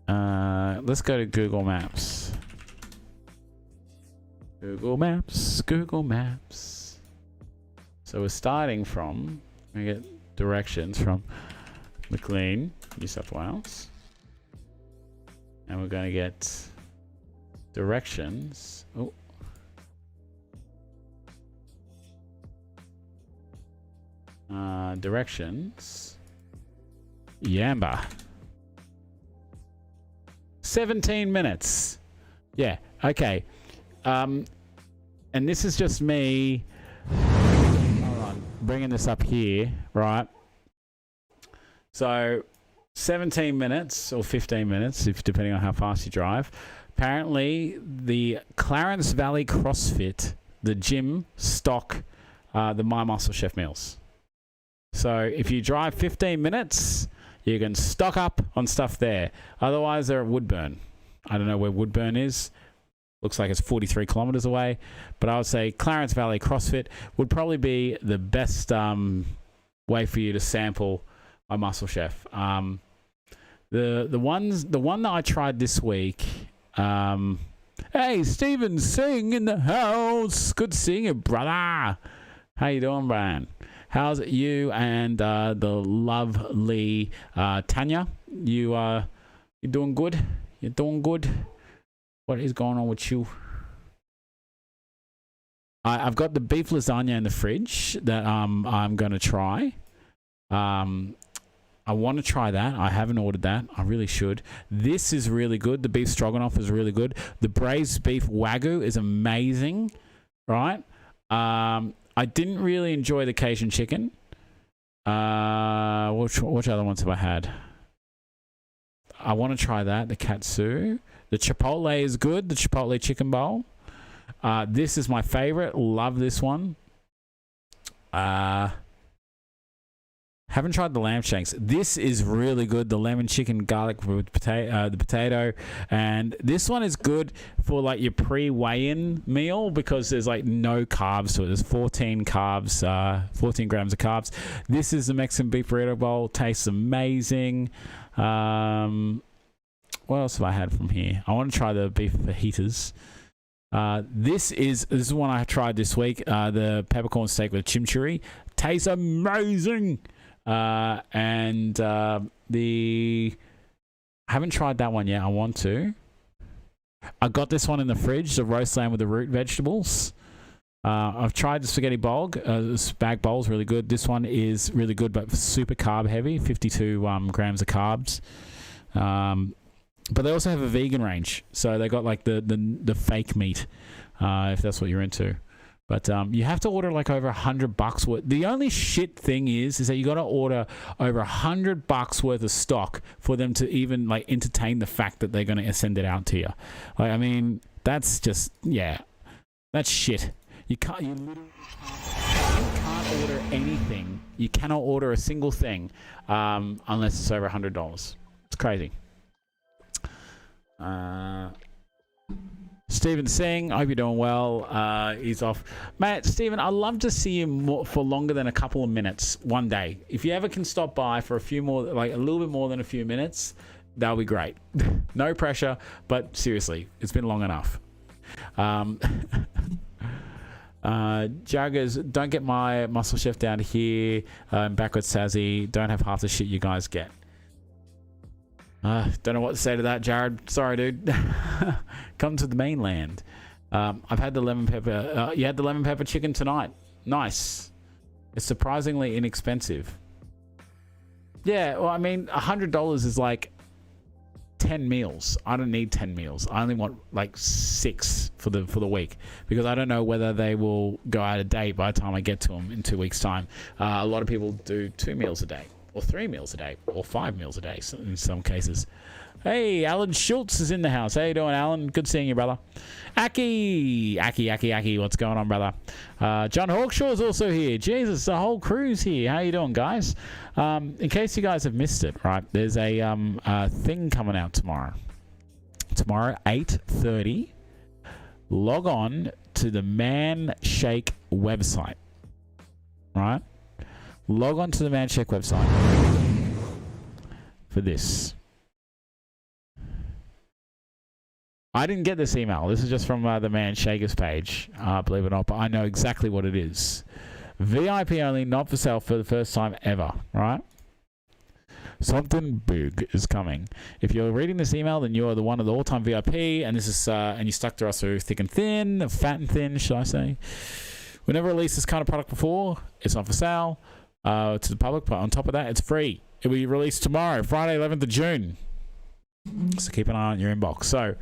Let's go to Google Maps. Google Maps. So we're starting from, we get directions from McLean, New South Wales. And we're going to get directions. Oh. Directions. Yamba. 17 minutes. Yeah, okay. And this is just me. Hold on, bringing this up here, right? So 17 minutes or 15 minutes, if depending on how fast you drive. Apparently, the Clarence Valley CrossFit, the gym, stock the My Muscle Chef meals. So if you drive 15 minutes, you can stock up on stuff there. Otherwise, they're at Woodburn. I don't know where Woodburn is. Looks like it's 43 kilometers away. But I would say Clarence Valley CrossFit would probably be the best way for you to sample My Muscle Chef. The one that I tried this week. Hey, Stephen Singh in the house. Good seeing you, brother. How you doing, Brian? How's it you and the lovely Tanya? You doing good? You're doing good? What is going on with you? I've got the beef lasagna in the fridge that I'm going to try. I want to try that. I haven't ordered that. I really should. This is really good. The beef stroganoff is really good. The braised beef wagyu is amazing, right? I didn't really enjoy the Cajun chicken. Which other ones have I had? I want to try that. The katsu. The chipotle is good. The chipotle chicken bowl. This is my favorite. Love this one. Haven't tried the lamb shanks. This is really good. The lemon chicken garlic with the potato. And this one is good for like your pre-weigh-in meal because there's like no carbs to it. There's 14 carbs, 14 grams of carbs. This is the Mexican beef burrito bowl. Tastes amazing. What else have I had from here? I want to try the beef fajitas. This is one I tried this week. The peppercorn steak with chimichurri. Tastes amazing. I haven't tried that one yet. I want to. I got this one in the fridge, the roast lamb with the root vegetables. I've tried the spaghetti bog. This bag bowl is really good. This one is really good, but super carb heavy, 52 grams of carbs. But they also have a vegan range, so they got like the fake meat, if that's what you're into. But you have to order like over $100 worth. The only shit thing is that you got to order over $100 worth of stock for them to even like entertain the fact that they're going to send it out to you. Like, I mean, that's just, yeah, that's shit. You literally can't order anything. You cannot order a single thing unless it's over $100. It's crazy. Stephen Singh, I hope you're doing well. He's off. Mate, Stephen, I'd love to see you more, for longer than a couple of minutes one day. If you ever can stop by for a few more, like a little bit more than a few minutes, that'll be great. No pressure, but seriously, it's been long enough. Jaggers, don't get my muscle chef down here. Backwards Sazzy, don't have half the shit you guys get. Don't know what to say to that, Jared. Sorry, dude. Come to the mainland. I've had the lemon pepper. You had the lemon pepper chicken tonight. Nice. It's surprisingly inexpensive. Yeah, well, I mean, $100 is like 10 meals. I don't need 10 meals. I only want like 6 for the week, because I don't know whether they will go out of date by the time I get to them in 2 weeks' time. A lot of people do 2 meals a day, or 3 meals a day, or 5 meals a day in some cases. Hey, Alan Schultz is in the house. How you doing, Alan? Good seeing you, brother. Aki, what's going on, brother? John Hawkshaw is also here. Jesus, the whole crew's here. How you doing, guys? In case you guys have missed it, right, there's a thing coming out tomorrow. Tomorrow, 8:30. Log on to the Man Shake website, right? Log on to the Man Shake website for this. I didn't get this email. This is just from the Man Shakers page, believe it or not, but I know exactly what it is. VIP only, not for sale for the first time ever, right? Something big is coming. If you're reading this email, then you're the one of the all-time VIP, and this is and you stuck to us through thick and thin, fat and thin, should I say? We never released this kind of product before. It's not for sale to the public, but on top of that, it's free. It'll be released tomorrow, Friday, 11th of June. So keep an eye on your inbox. So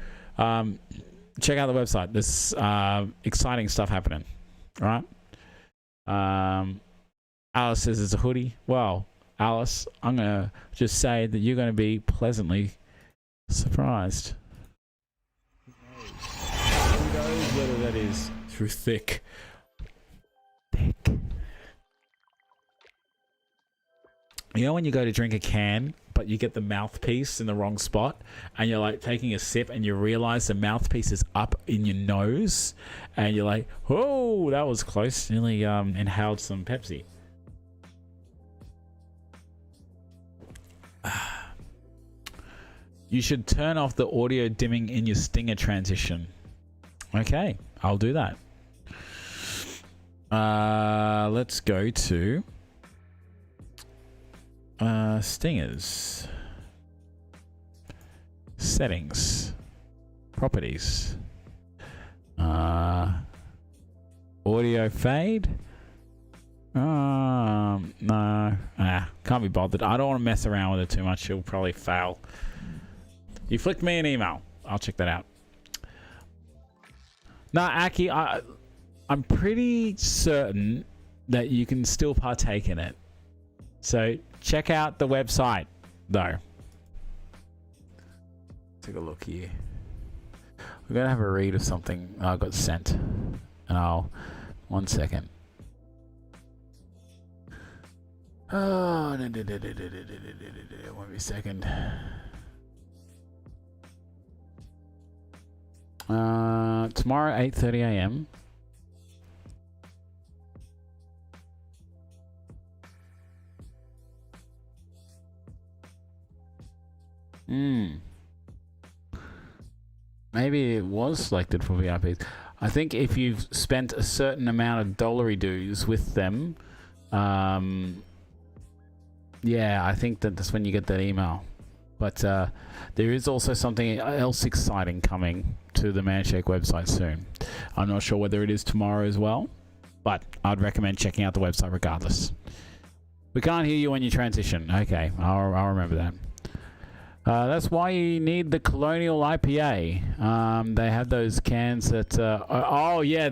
check out the website. There's exciting stuff happening, right? Alice says it's a hoodie. Well, Alice, I'm going to just say that you're going to be pleasantly surprised. Who knows whether that is through thick. You know when you go to drink a can, but you get the mouthpiece in the wrong spot, and you're like taking a sip and you realize the mouthpiece is up in your nose, and you're like, oh, that was close. Nearly inhaled some Pepsi. You should turn off the audio dimming in your stinger transition. Okay, I'll do that. Let's go to stingers, settings, properties, audio fade. No, can't be bothered. I don't want to mess around with it too much. It'll probably fail. You flicked me an email. I'll check that out. No, Aki, I'm pretty certain that you can still partake in it. So check out the website, though. Take a look here. We're going to have a read of something I got sent. And one second. Oh, no, won't be a second. Tomorrow, 8:30 a.m. Maybe it was selected for VIPs. I think if you've spent a certain amount of dollary dues with them, yeah, I think that's when you get that email. But there is also something else exciting coming to the Manshake website soon. I'm not sure whether it is tomorrow as well, but I'd recommend checking out the website regardless. We can't hear you when you transition. Okay, I'll remember that. That's why you need the Colonial IPA. They have those cans that... oh, yeah,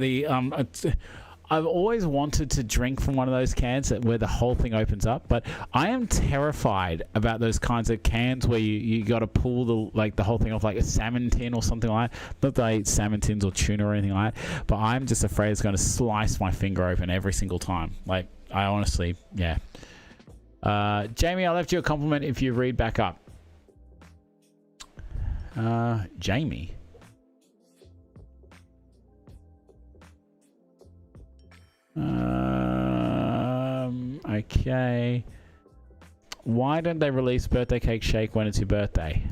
I've always wanted to drink from one of those cans where the whole thing opens up, but I am terrified about those kinds of cans where you got to pull the whole thing off, like a salmon tin or something like that. Not that I eat salmon tins or tuna or anything like that, but I'm just afraid it's going to slice my finger open every single time. Like, I honestly, yeah. Jamie, I left you a compliment if you read back up. Jamie. Okay. Why don't they release birthday cake shake when it's your birthday?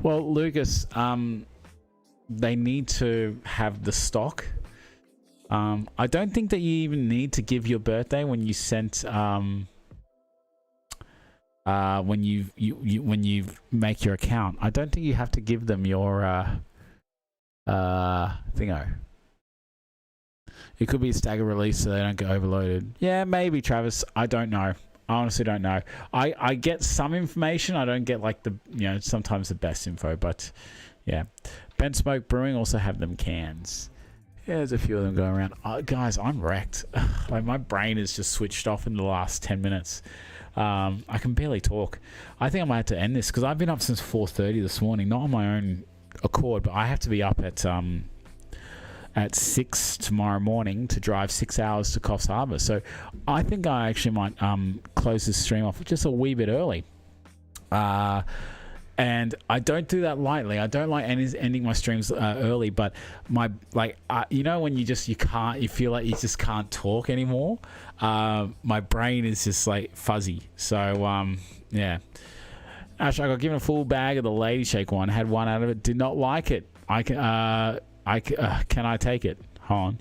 Well, Lucas, they need to have the stock. I don't think that you even need to give your birthday when you sent when you make your account. I don't think you have to give them your thingo. It could be a stagger release so they don't get overloaded. Yeah, maybe, Travis. I don't know. I honestly don't know. I get some information. I don't get like the, you know, sometimes the best info, but yeah. Ben Smoke Brewing also have them cans. Yeah, there's a few of them going around. Guys, I'm wrecked. Like, my brain is just switched off in the last 10 minutes. I can barely talk. I think I might have to end this because I've been up since 4:30 this morning, not on my own accord, but I have to be up at 6 tomorrow morning to drive 6 hours to Coffs Harbour. So I think I actually might close this stream off just a wee bit early. And I don't do that lightly. I don't like ending my streams early, but you know, when you feel like you just can't talk anymore. My brain is just like fuzzy. So yeah. Actually, I got given a full bag of the Lady Shake one. Had one out of it. Did not like it. Can I take it? Hold on.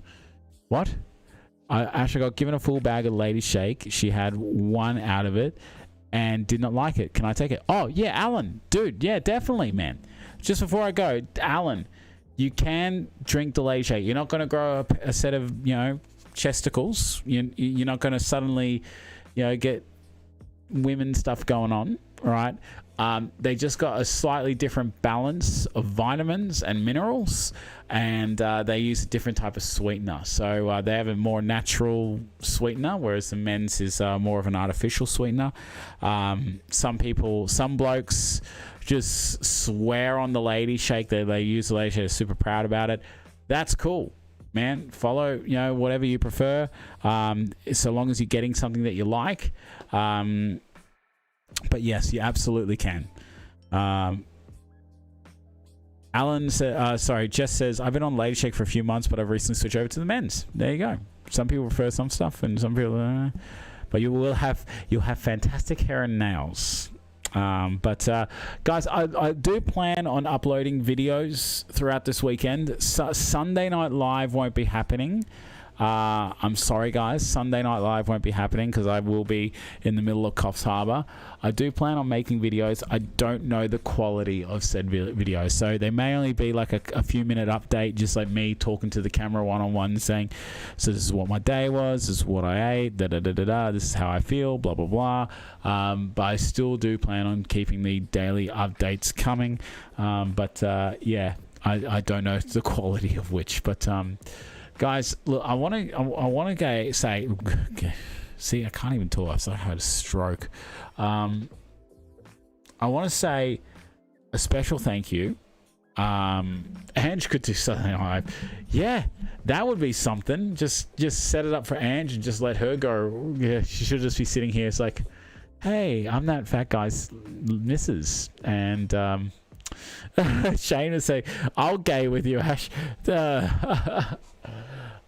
What? I actually got given a full bag of Lady Shake. She had one out of it and did not like it. Can I take it? Oh, yeah, Alan. Dude, yeah, definitely, man. Just before I go, Alan, you can drink the Lady Shake. You're not going to grow up a set of, you know, chesticles. You're not going to suddenly, you know, get women stuff going on, right? They just got a slightly different balance of vitamins and minerals, and they use a different type of sweetener. So they have a more natural sweetener, whereas the men's is more of an artificial sweetener. Some blokes just swear on the Lady Shake that they use the Lady Shake. They're super proud about it. That's cool, man. Follow, you know, whatever you prefer, so long as you're getting something that you like. But yes, you absolutely can. Alan Jess says, I've been on Lady Shake for a few months, but I've recently switched over to the men's. There you go. Some people prefer some stuff, and some people, but you'll have fantastic hair and nails. But guys, I do plan on uploading videos throughout this weekend. Sunday Night Live won't be happening. I'm sorry, guys. Sunday Night Live won't be happening because I will be in the middle of Coffs Harbour. I do plan on making videos. I don't know the quality of said videos, so they may only be like a few minute update, just like me talking to the camera one-on-one, saying, so this is what my day was, this is what I ate, this is how I feel, blah blah blah. But I still do plan on keeping the daily updates coming. Yeah, I don't know the quality of which, but guys, look, I want to say, see, I can't even talk. I had a stroke. I want to say a special thank you. Ange could do something like, yeah, that would be something. Just set it up for Ange and just let her go. Yeah, she should just be sitting here. It's like, hey, I'm that fat guy's missus, and Shane would say, I'll gay with you, Ash.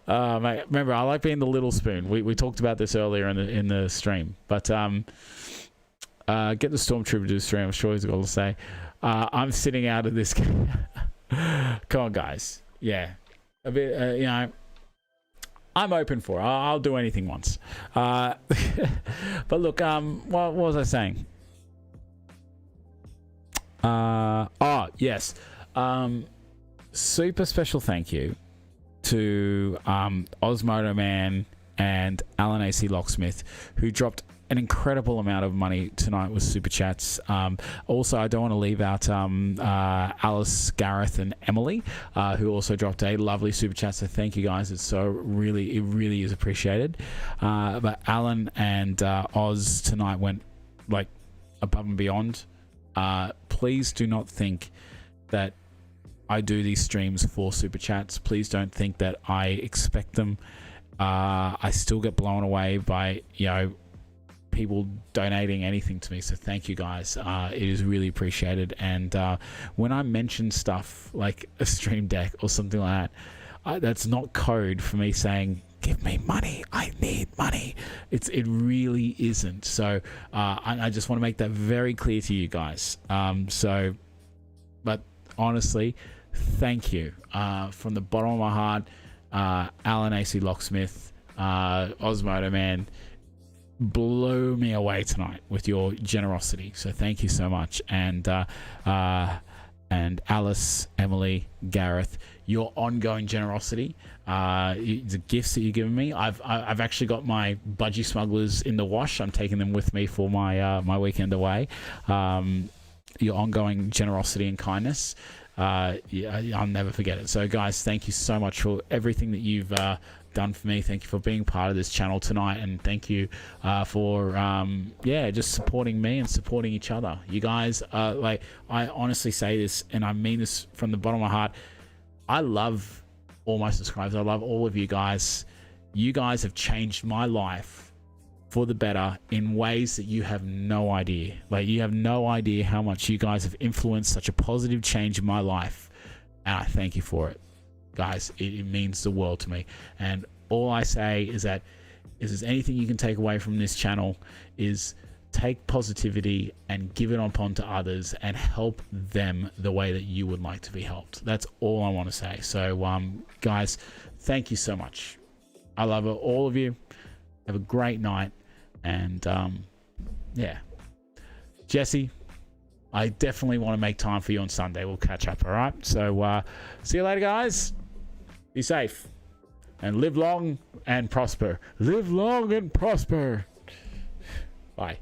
Mate, remember, I like being the little spoon. We talked about this earlier in the stream, but get the Stormtrooper to do the stream. I'm sure he's got to say. I'm sitting out of this game. Come on, guys. Yeah, a bit. You know, I'm open for it. I'll do anything once. But look, what was I saying? Oh yes. Super special thank you to Osmodo Man and Alan AC Locksmith, who dropped an incredible amount of money tonight with super chats. Also, I don't want to leave out Alice, Gareth, and Emily, who also dropped a lovely super chat. So thank you guys. It really is appreciated. But Alan and Oz tonight went like above and beyond. Please do not think that I do these streams for super chats. Please don't think that I expect them. I still get blown away by, you know, people donating anything to me. So thank you guys. It is really appreciated. And when I mention stuff like a stream deck or something like that, that's not code for me saying, give me money, I need money. It really isn't. So I just want to make that very clear to you guys. But honestly, thank you from the bottom of my heart. Alan AC Locksmith, Osmodo Man, blew me away tonight with your generosity. So thank you so much. And Alice, Emily, Gareth, your ongoing generosity, the gifts that you've given me. I've actually got my budgie smugglers in the wash. I'm taking them with me for my my weekend away. Your ongoing generosity and kindness, I'll never forget it. So guys, thank you so much for everything that you've done for me. Thank you for being part of this channel tonight, and thank you for just supporting me and supporting each other. You guys, like, I honestly say this, and I mean this from the bottom of my heart. I love all my subscribers. I love all of you guys. You guys have changed my life for the better in ways that you have no idea. Like, you have no idea how much you guys have influenced such a positive change in my life, and I thank you for it, guys. It means the world to me. And all I say is that if there's anything you can take away from this channel, is take positivity and give it on to others and help them the way that you would like to be helped. That's all I want to say. So guys, thank you so much. I love all of you. Have a great night. And Jesse, I definitely want to make time for you on Sunday. We'll catch up, all right? So see you later, guys. Be safe and live long and prosper. Live long and prosper. Bye.